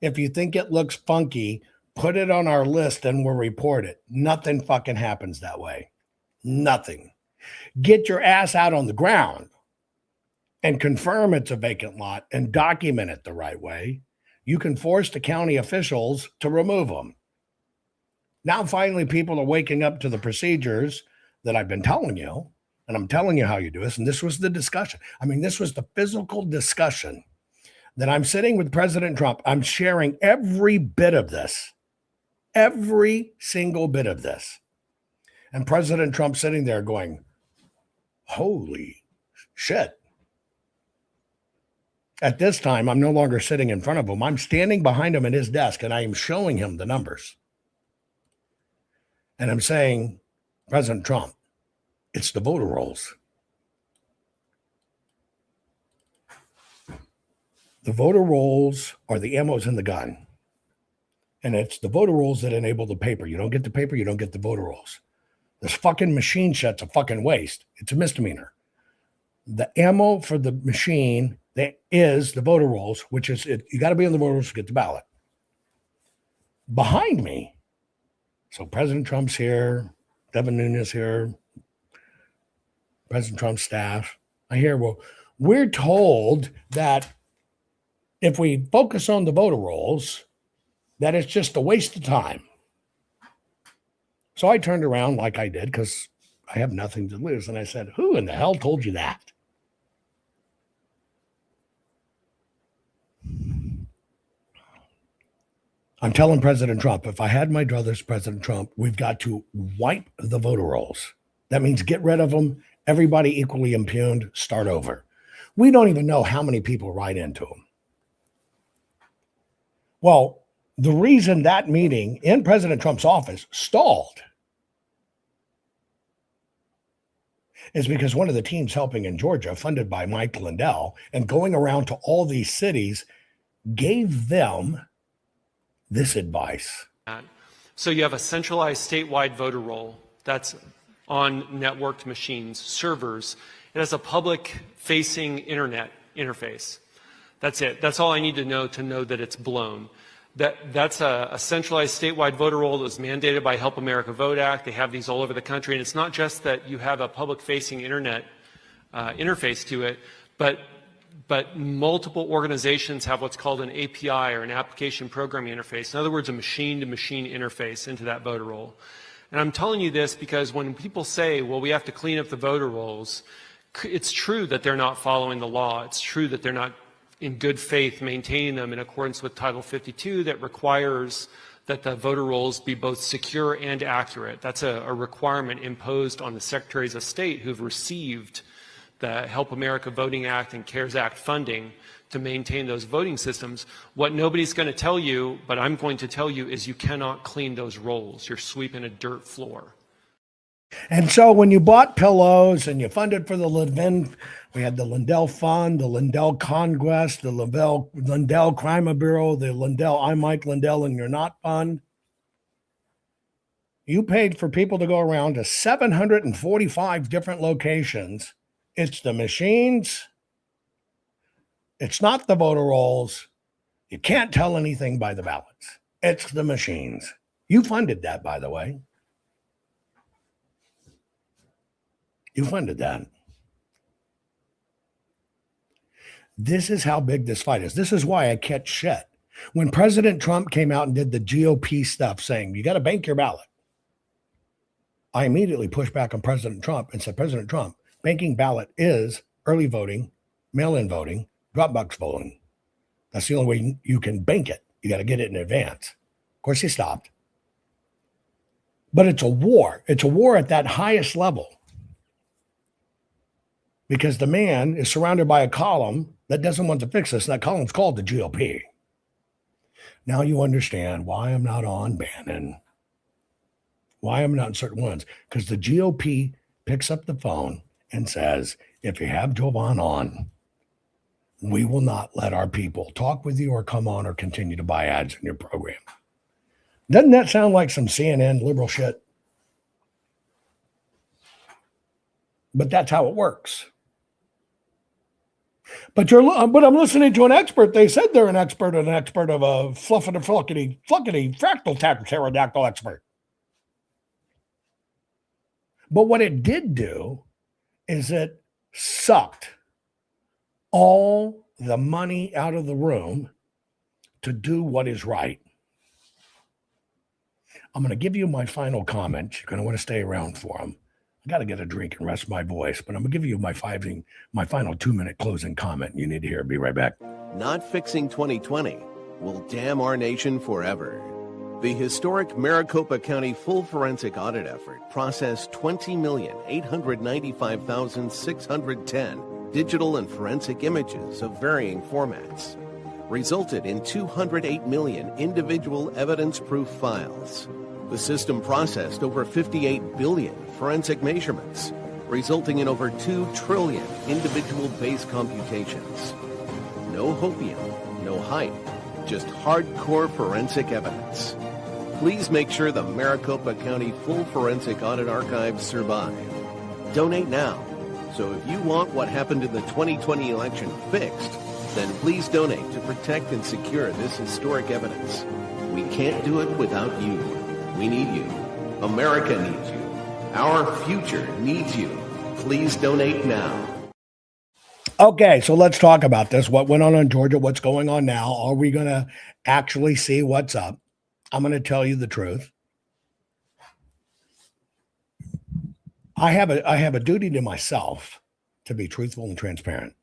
S4: If you think it looks funky, put it on our list and we'll report it. Nothing fucking happens that way. Nothing. Get your ass out on the ground and confirm it's a vacant lot and document it the right way. You can force the county officials to remove them. Now, finally, people are waking up to the procedures that I've been telling you. And I'm telling you how you do this. And this was the discussion. I mean, this was the physical discussion that I'm sitting with President Trump. I'm sharing every bit of this, every single bit of this. And President Trump sitting there going, holy shit. At this time, I'm no longer sitting in front of him. I'm standing behind him at his desk and I am showing him the numbers. And I'm saying, President Trump, it's the voter rolls. The voter rolls are the ammos in the gun. And it's the voter rolls that enable the paper. You don't get the paper, you don't get the voter rolls. This fucking machine shot's a fucking waste. It's a misdemeanor. The ammo for the machine that is the voter rolls, which is, you got to be on the voter rolls to get the ballot. Behind me, so President Trump's here, Devin Nunes here, President Trump's staff. I hear, well, we're told that if we focus on the voter rolls, that it's just a waste of time. So I turned around like I did because I have nothing to lose. And I said, who in the hell told you that? I'm telling President Trump, if I had my druthers, President Trump, we've got to wipe the voter rolls. That means get rid of them. Everybody equally impugned, start over. We don't even know how many people write into them. Well, the reason that meeting in President Trump's office stalled is because one of the teams helping in Georgia, funded by Mike Lindell, and going around to all these cities, gave them this advice.
S6: So you have a centralized statewide voter roll that's on networked machines, servers. It has a public-facing internet interface. That's it. That's all I need to know that it's blown. That's a centralized statewide voter roll that was mandated by Help America Vote Act. They have these all over the country. And it's not just that you have a public-facing internet interface to it, but multiple organizations have what's called an API, or an application programming interface. In other words, a machine-to-machine interface into that voter roll. And I'm telling you this because when people say, well, we have to clean up the voter rolls, it's true that they're not following the law. It's true that they're not in good faith maintaining them in accordance with Title 52 that requires that the voter rolls be both secure and accurate. That's a requirement imposed on the Secretaries of State who've received the Help America Voting Act and CARES Act funding to maintain those voting systems. What nobody's going to tell you, but I'm going to tell you, is you cannot clean those rolls. You're sweeping a dirt floor.
S4: And so when you bought pillows and you funded for the Lindell, we had the Lindell Fund, the Lindell Conquest, the Lindell Crime Bureau, the Lindell I'm Mike Lindell and You're Not Fund. You paid for people to go around to 745 different locations. It's the machines. It's not the voter rolls. You can't tell anything by the ballots. It's the machines. You funded that, by the way. You funded that. This is how big this fight is. This is why I catch shit. When President Trump came out and did the GOP stuff saying, you got to bank your ballot, I immediately pushed back on President Trump and said, President Trump, banking ballot is early voting, mail-in voting, drop box voting. That's the only way you can bank it. You got to get it in advance. Of course, he stopped. But it's a war. It's a war at that highest level. Because the man is surrounded by a column that doesn't want to fix this. And that column's called the GOP. Now you understand why I'm not on Bannon. Why I'm not in certain ones. Because the GOP picks up the phone and says, if you have Jovan on, we will not let our people talk with you or come on or continue to buy ads in your program. Doesn't that sound like some CNN liberal shit? But that's how it works. But I'm listening to an expert. They said they're an expert of a fluffity fractal pterodactyl expert. But what it did do is it sucked all the money out of the room to do what is right. I'm going to give you my final comments. You're going to want to stay around for them. I got to get a drink and rest my voice, but I'm going to give you my final 2-minute closing comment. You need to hear it. Be right back.
S7: Not fixing 2020 will damn our nation forever. The historic Maricopa County full forensic audit effort processed 20,895,610 digital and forensic images of varying formats, resulted in 208 million individual evidence-proof files. The system processed over 58 billion forensic measurements, resulting in over 2 trillion individual base computations. No hopium, no hype, just hardcore forensic evidence. Please make sure the Maricopa County Full Forensic Audit Archives survive. Donate now. So if you want what happened in the 2020 election fixed, then please donate to protect and secure this historic evidence. We can't do it without you. We need you. America needs you. Our future needs you. Please donate now.
S4: Okay, so let's talk about this. What went on in Georgia? What's going on now? Are we going to actually see what's up? I'm going to tell you the truth. I have a duty to myself to be truthful and transparent.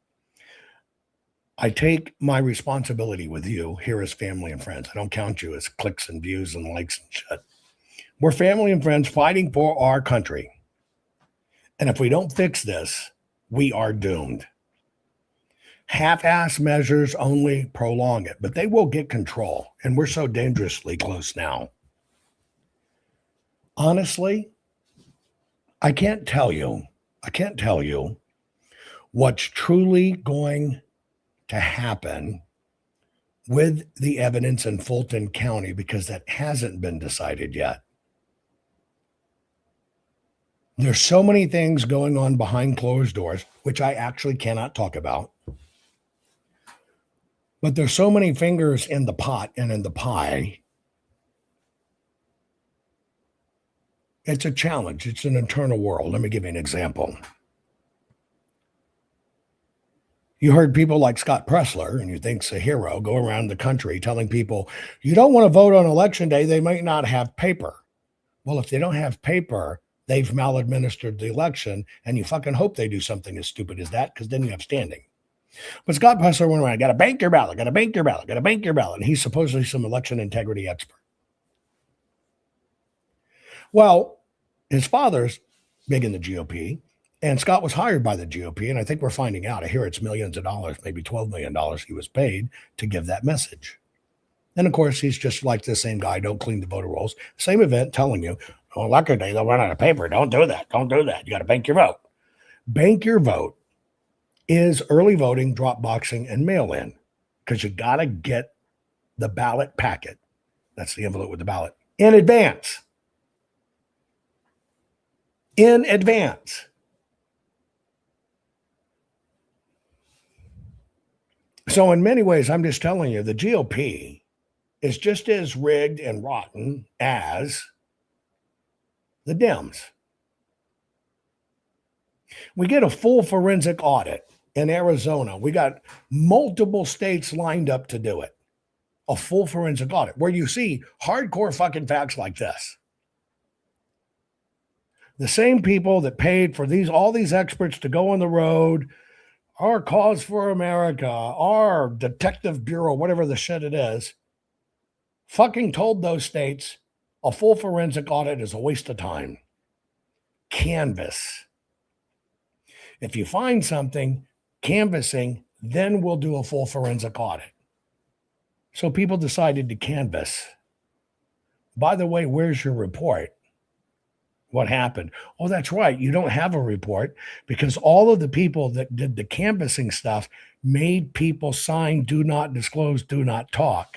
S4: I take my responsibility with you here as family and friends. I don't count you as clicks and views and likes and shit. We're family and friends fighting for our country. And if we don't fix this, we are doomed. Half-ass measures only prolong it, but they will get control. And we're so dangerously close now. Honestly, I can't tell you what's truly going to happen with the evidence in Fulton County because that hasn't been decided yet. There's so many things going on behind closed doors, which I actually cannot talk about. But there's so many fingers in the pot and in the pie. It's a challenge. It's an internal world. Let me give you an example. You heard people like Scott Pressler, and you think's a hero, go around the country telling people, you don't want to vote on election day, they might not have paper. Well, if they don't have paper, they've maladministered the election, and you fucking hope they do something as stupid as that, because then you have standing. But Scott Pressler went around, got to bank your ballot, got to bank your ballot, got to bank your ballot. And he's supposedly some election integrity expert. Well, his father's big in the GOP, and Scott was hired by the GOP, and I think we're finding out. I hear it's millions of dollars, maybe $12 million he was paid to give that message. And of course, he's just like the same guy, don't clean the voter rolls. Same event telling you, oh, election day, they'll run out of paper. Don't do that. Don't do that. You got to bank your vote. Bank your vote is early voting, drop boxing, and mail-in, because you got to get the ballot packet, that's the envelope with the ballot, in advance. in advance. So in many ways, I'm just telling you, the GOP is just as rigged and rotten as the Dems. We get a full forensic audit in Arizona. We got multiple states lined up to do it. A full forensic audit where you see hardcore fucking facts like this. The same people that paid for all these experts to go on the road, our Cause for America, our Detective Bureau, whatever the shit it is, fucking told those states a full forensic audit is a waste of time. Canvass. If you find something, canvassing, then we'll do a full forensic audit. So people decided to canvass. By the way, where's your report? What happened? Oh, that's right. You don't have a report because all of the people that did the canvassing stuff made people sign do not disclose, do not talk.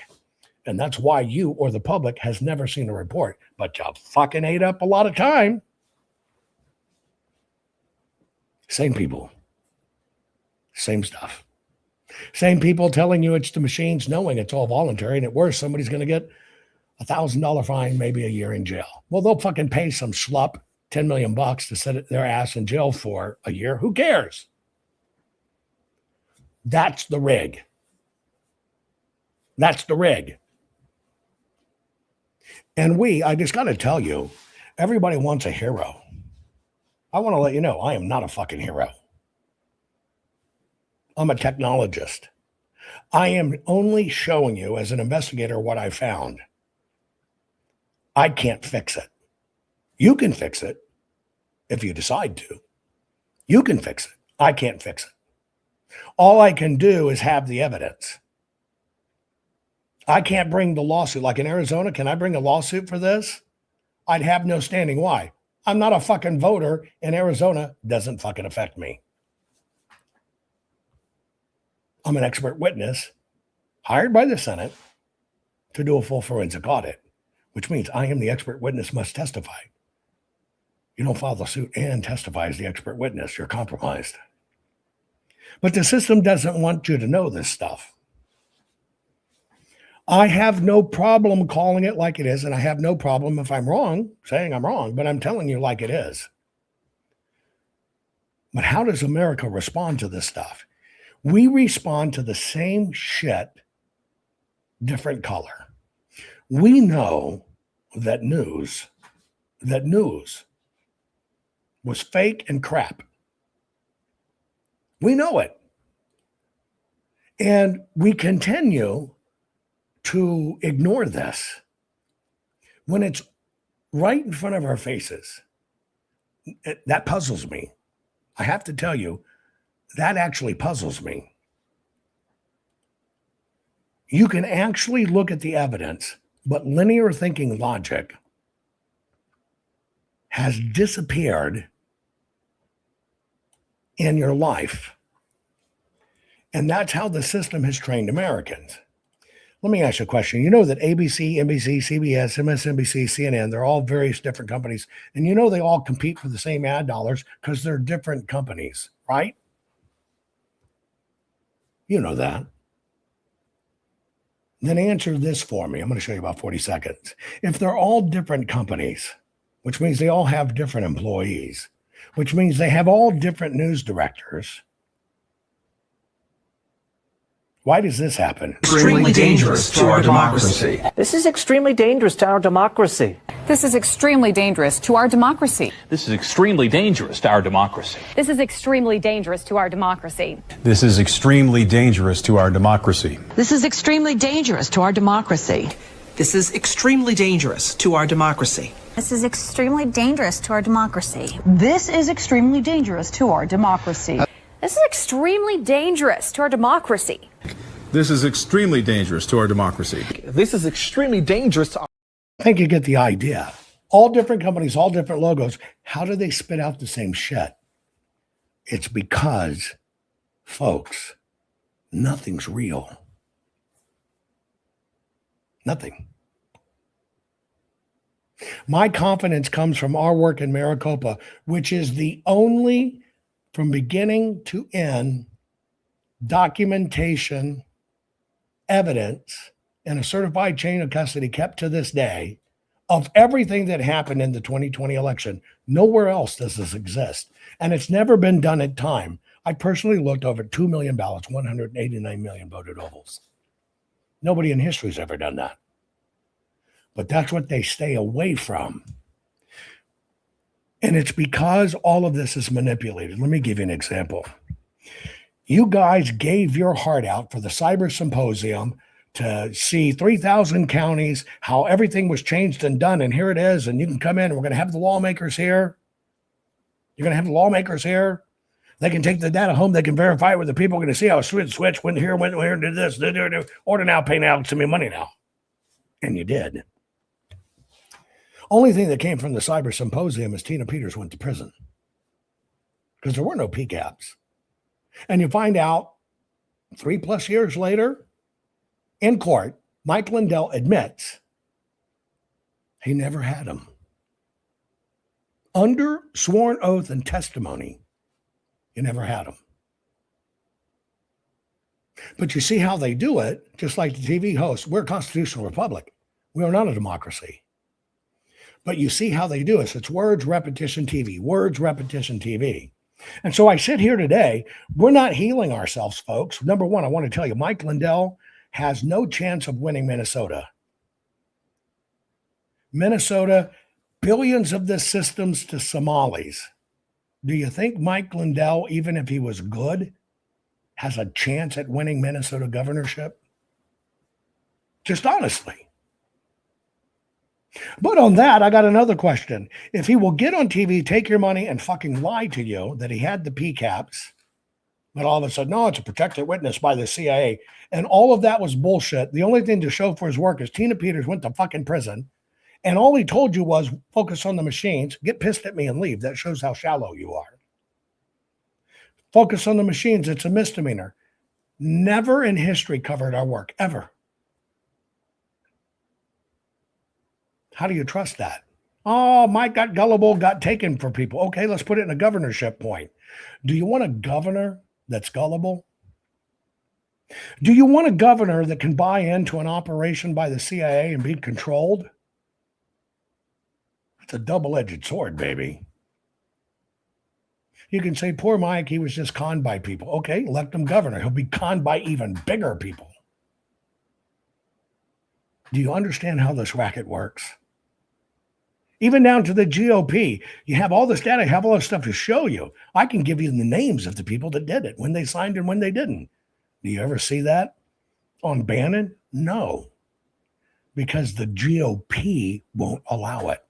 S4: And that's why you or the public has never seen a report. But you fucking ate up a lot of time. Same people. Same stuff. Same people telling you it's the machines, knowing it's all voluntary, and at worst, somebody's going to get $1,000 fine, maybe a year in jail. Well, they'll fucking pay some schlup $10 million to sit their ass in jail for a year. Who cares? That's the rig. That's the rig. And I just got to tell you, everybody wants a hero. I want to let you know, I am not a fucking hero. I'm a technologist. I am only showing you as an investigator what I found. I can't fix it. You can fix it if you decide to. You can fix it. I can't fix it. All I can do is have the evidence. I can't bring the lawsuit. Like in Arizona, can I bring a lawsuit for this? I'd have no standing. Why? I'm not a fucking voter in Arizona. Doesn't fucking affect me. I'm an expert witness hired by the Senate to do a full forensic audit, which means I am the expert witness, must testify. You don't file the suit and testify as the expert witness, you're compromised. But the system doesn't want you to know this stuff. I have no problem calling it like it is, and I have no problem if I'm wrong, saying I'm wrong, but I'm telling you like it is. But how does America respond to this stuff? We respond to the same shit, different color. We know that news was fake and crap. We know it. And we continue to ignore this when it's right in front of our faces. That puzzles me. I have to tell you, that actually puzzles me. You can actually look at the evidence, but linear thinking logic has disappeared in your life. And that's how the system has trained Americans. Let me ask you a question. You know that ABC, NBC, CBS, MSNBC, CNN, they're all various different companies. And you know they all compete for the same ad dollars because they're different companies, right? You know that. Then answer this for me. I'm going to show you about 40 seconds. If they're all different companies, which means they all have different employees, which means they have all different news directors, why does this happen?
S8: Extremely dangerous to our democracy.
S9: This is extremely dangerous to our democracy.
S8: This is extremely dangerous to our democracy.
S10: This is extremely dangerous to our democracy.
S8: This is extremely dangerous to our democracy.
S24: This is extremely dangerous to our democracy.
S25: This is extremely dangerous to our democracy.
S26: This is extremely dangerous to our democracy.
S27: This is extremely dangerous to our democracy.
S25: This is extremely dangerous to our democracy.
S8: This is extremely dangerous to our democracy.
S24: This is extremely dangerous to our democracy.
S9: This is extremely dangerous to our...
S4: I think you get the idea. All different companies, all different logos. How do they spit out the same shit? It's because, folks, nothing's real. Nothing. My confidence comes from our work in Maricopa, which is the only, from beginning to end, documentation, evidence, and a certified chain of custody kept to this day of everything that happened in the 2020 election. Nowhere else does this exist. And it's never been done at time. I personally looked over 2 million ballots, 189 million voted ovals. Nobody in history has ever done that. But that's what they stay away from. And it's because all of this is manipulated. Let me give you an example. You guys gave your heart out for the cyber symposium to see 3,000 counties, how everything was changed and done. And here it is. And you can come in and we're going to have the lawmakers here. You're going to have the lawmakers here. They can take the data home. They can verify it with the people. We're going to see how a switch went here, did this, order now, pay now, send me money now. And you did. Only thing that came from the cyber symposium is Tina Peters went to prison because there were no PCAPs. And you find out 3+ years later in court, Mike Lindell admits he never had them. Under sworn oath and testimony, you never had them. But you see how they do it, just like the TV hosts. We're a constitutional republic. We are not a democracy. But you see how they do it. It's words, repetition, TV. Words, repetition, TV. And so I sit here today. We're not healing ourselves, folks. Number one, I want to tell you, Mike Lindell has no chance of winning Minnesota. Minnesota, billions of the systems to Somalis. Do you think Mike Lindell, even if he was good, has a chance at winning Minnesota governorship? Just honestly. But on that, I got another question. If he will get on TV, take your money, and fucking lie to you that he had the PCAPs, but all of a sudden, no, it's a protected witness by the CIA, and all of that was bullshit. The only thing to show for his work is Tina Peters went to fucking prison, and all he told you was focus on the machines, get pissed at me and leave. That shows how shallow you are. Focus on the machines. It's a misdemeanor. Never in history covered our work, ever. How do you trust that? Oh, Mike got gullible, got taken for people. Okay, let's put it in a governorship point. Do you want a governor that's gullible? Do you want a governor that can buy into an operation by the CIA and be controlled? It's a double-edged sword, baby. You can say, poor Mike, he was just conned by people. Okay, elect him governor. He'll be conned by even bigger people. Do you understand how this racket works? Even down to the GOP. You have all this data, you have all this stuff to show you. I can give you the names of the people that did it, when they signed and when they didn't. Do you ever see that on Bannon? No, because the GOP won't allow it.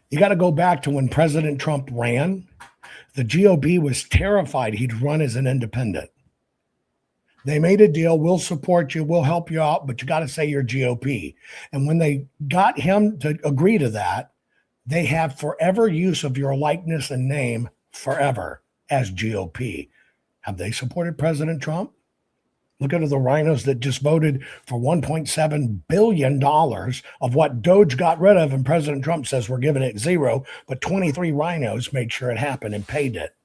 S4: You got to go back to when President Trump ran. The GOP was terrified he'd run as an independent. They made a deal. We'll support you. We'll help you out, but you got to say you're GOP. And when they got him to agree to that, they have forever use of your likeness and name forever as GOP. Have they supported President Trump? Look at the rhinos that just voted for $1.7 billion of what Doge got rid of, and President Trump says we're giving it zero, but 23 rhinos made sure it happened and paid it.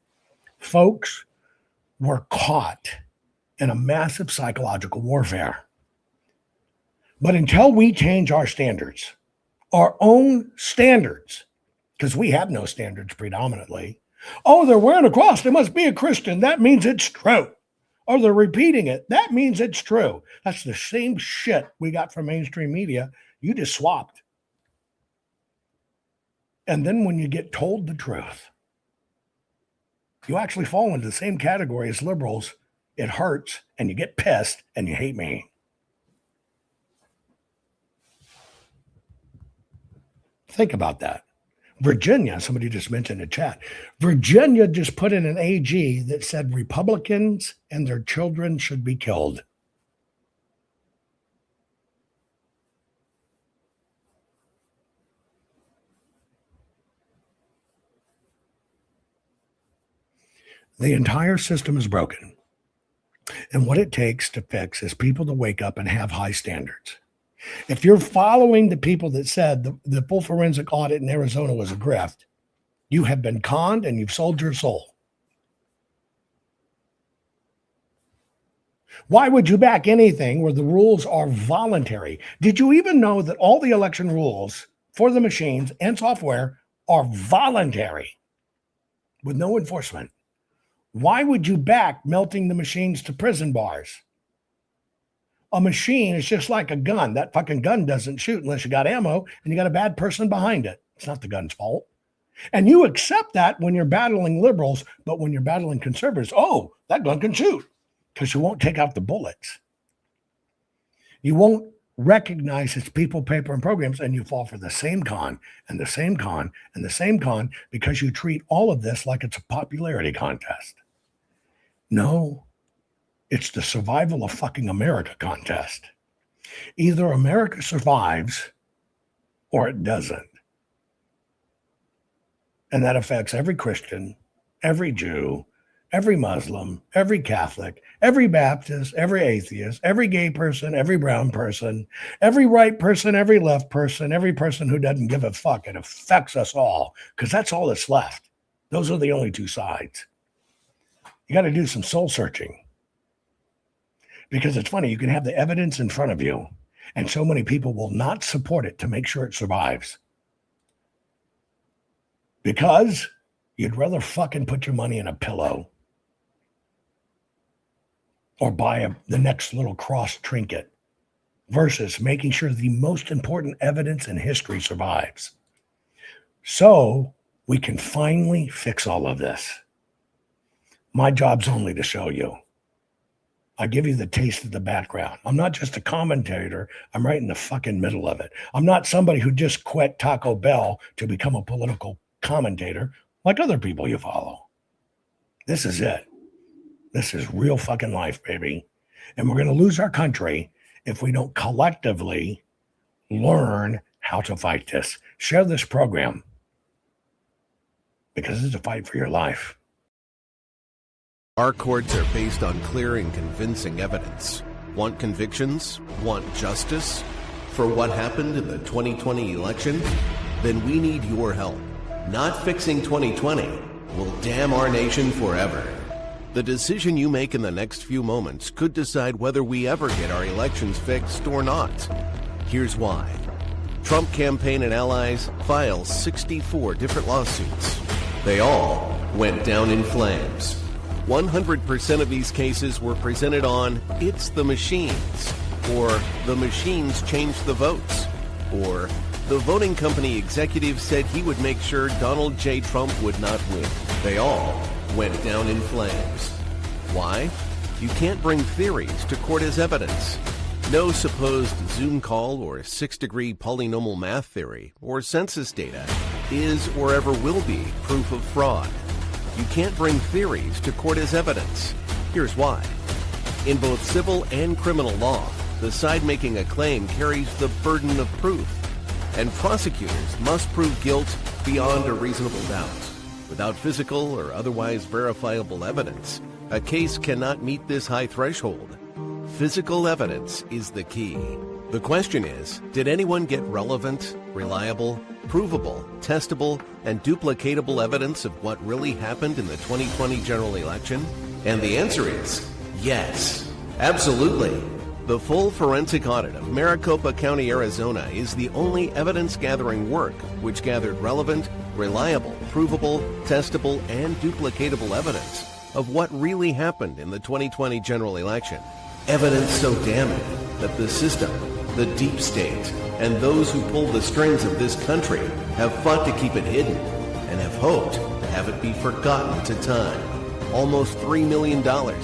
S4: Folks, we're caught in a massive psychological warfare. But until we change our standards, our own standards, because we have no standards predominantly. Oh, they're wearing a cross. They must be a Christian. That means it's true. Or they're repeating it. That means it's true. That's the same shit we got from mainstream media. You just swapped. And then when you get told the truth, you actually fall into the same category as liberals. It hurts, and you get pissed, and you hate me. Think about that. Virginia, somebody just mentioned in the chat, Virginia just put in an AG that said Republicans and their children should be killed. The entire system is broken. And what it takes to fix is people to wake up and have high standards. If you're following the people that said the full forensic audit in Arizona was a grift, you have been conned and you've sold your soul. Why would you back anything where the rules are voluntary? Did you even know that all the election rules for the machines and software are voluntary with no enforcement? Why would you back melting the machines to prison bars? A machine is just like a gun. That fucking gun doesn't shoot unless you got ammo and you got a bad person behind it. It's not the gun's fault. And you accept that when you're battling liberals, but when you're battling conservatives, oh, that gun can shoot, because you won't take out the bullets. You won't recognize its people, paper, and programs, and you fall for the same con and the same con and the same con because you treat all of this like it's a popularity contest. No. It's the survival of fucking America contest. Either America survives or it doesn't. And that affects every Christian, every Jew, every Muslim, every Catholic, every Baptist, every atheist, every gay person, every brown person, every right person, every left person, every person who doesn't give a fuck. It affects us all because that's all that's left. Those are the only two sides. You got to do some soul searching. Because it's funny, you can have the evidence in front of you, and so many people will not support it to make sure it survives. Because you'd rather fucking put your money in a pillow or buy the next little cross trinket versus making sure the most important evidence in history survives. So we can finally fix all of this. My job's only to show you. I give you the taste of the background. I'm not just a commentator. I'm right in the fucking middle of it. I'm not somebody who just quit Taco Bell to become a political commentator like other people you follow. This is it. This is real fucking life, baby. And we're going to lose our country if we don't collectively learn how to fight this. Share this program because it's a fight for your life.
S7: Our courts are based on clear and convincing evidence. Want convictions? Want justice? For what happened in the 2020 election? Then we need your help. Not fixing 2020 will damn our nation forever. The decision you make in the next few moments could decide whether we ever get our elections fixed or not. Here's why. Trump campaign and allies filed 64 different lawsuits. They all went down in flames. 100% of these cases were presented on "It's the machines," or "The machines changed the votes," or "The voting company executive said he would make sure Donald J. Trump would not win." They all went down in flames. Why? You can't bring theories to court as evidence. No supposed Zoom call or six-degree polynomial math theory or census data is or ever will be proof of fraud. You can't bring theories to court as evidence. Here's why. In both civil and criminal law, the side making a claim carries the burden of proof, and prosecutors must prove guilt beyond a reasonable doubt. Without physical or otherwise verifiable evidence, a case cannot meet this high threshold. Physical evidence is the key. The question is, did anyone get relevant, reliable, provable, testable, and duplicatable evidence of what really happened in the 2020 general election? And the answer is yes, absolutely. The full forensic audit of Maricopa County, Arizona is the only evidence-gathering work which gathered relevant, reliable, provable, testable, and duplicatable evidence of what really happened in the 2020 general election. Evidence so damning that the system, the deep state, and those who pull the strings of this country have fought to keep it hidden and have hoped to have it be forgotten to time. Almost $3 million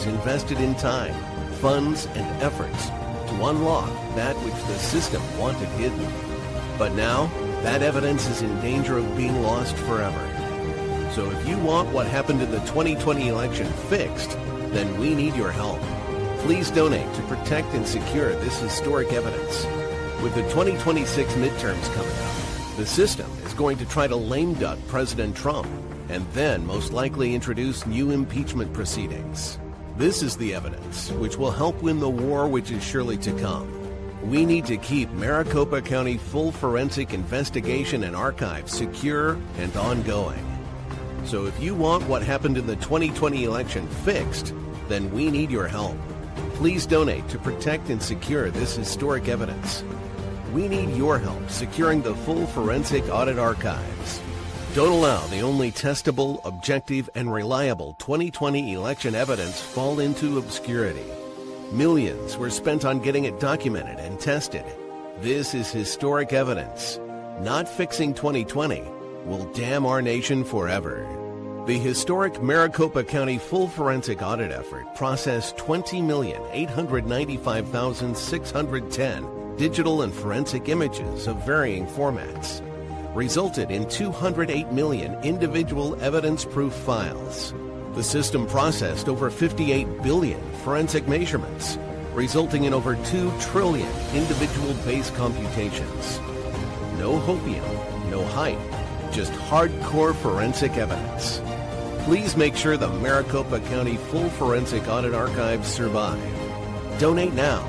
S7: invested in time, funds, and efforts to unlock that which the system wanted hidden. But now, that evidence is in danger of being lost forever. So if you want what happened in the 2020 election fixed, then we need your help. Please donate to protect and secure this historic evidence. With the 2026 midterms coming up, the system is going to try to lame duck President Trump and then most likely introduce new impeachment proceedings. This is the evidence which will help win the war which is surely to come. We need to keep Maricopa County full forensic investigation and archive secure and ongoing. So if you want what happened in the 2020 election fixed, then we need your help. Please donate to protect and secure this historic evidence. We need your help securing the full forensic audit archives. Don't allow the only testable, objective, and reliable 2020 election evidence fall into obscurity. Millions were spent on getting it documented and tested. This is historic evidence. Not fixing 2020 will damn our nation forever. The historic Maricopa County full forensic audit effort processed 20,895,610 digital and forensic images of varying formats, resulted in 208 million individual evidence-proof files. The system processed over 58 billion forensic measurements, resulting in over 2 trillion individual base computations. No hopium, no hype, just hardcore forensic evidence. Please make sure the Maricopa County Full Forensic Audit Archives survive. Donate now.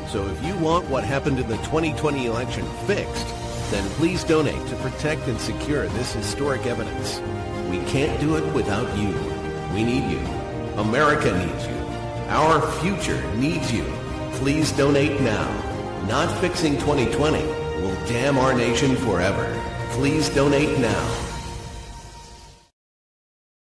S7: So if you want what happened in the 2020 election fixed, then please donate to protect and secure this historic evidence. We can't do it without you. We need you. America needs you. Our future needs you. Please donate now. Not fixing 2020 will damn our nation forever. Please donate now.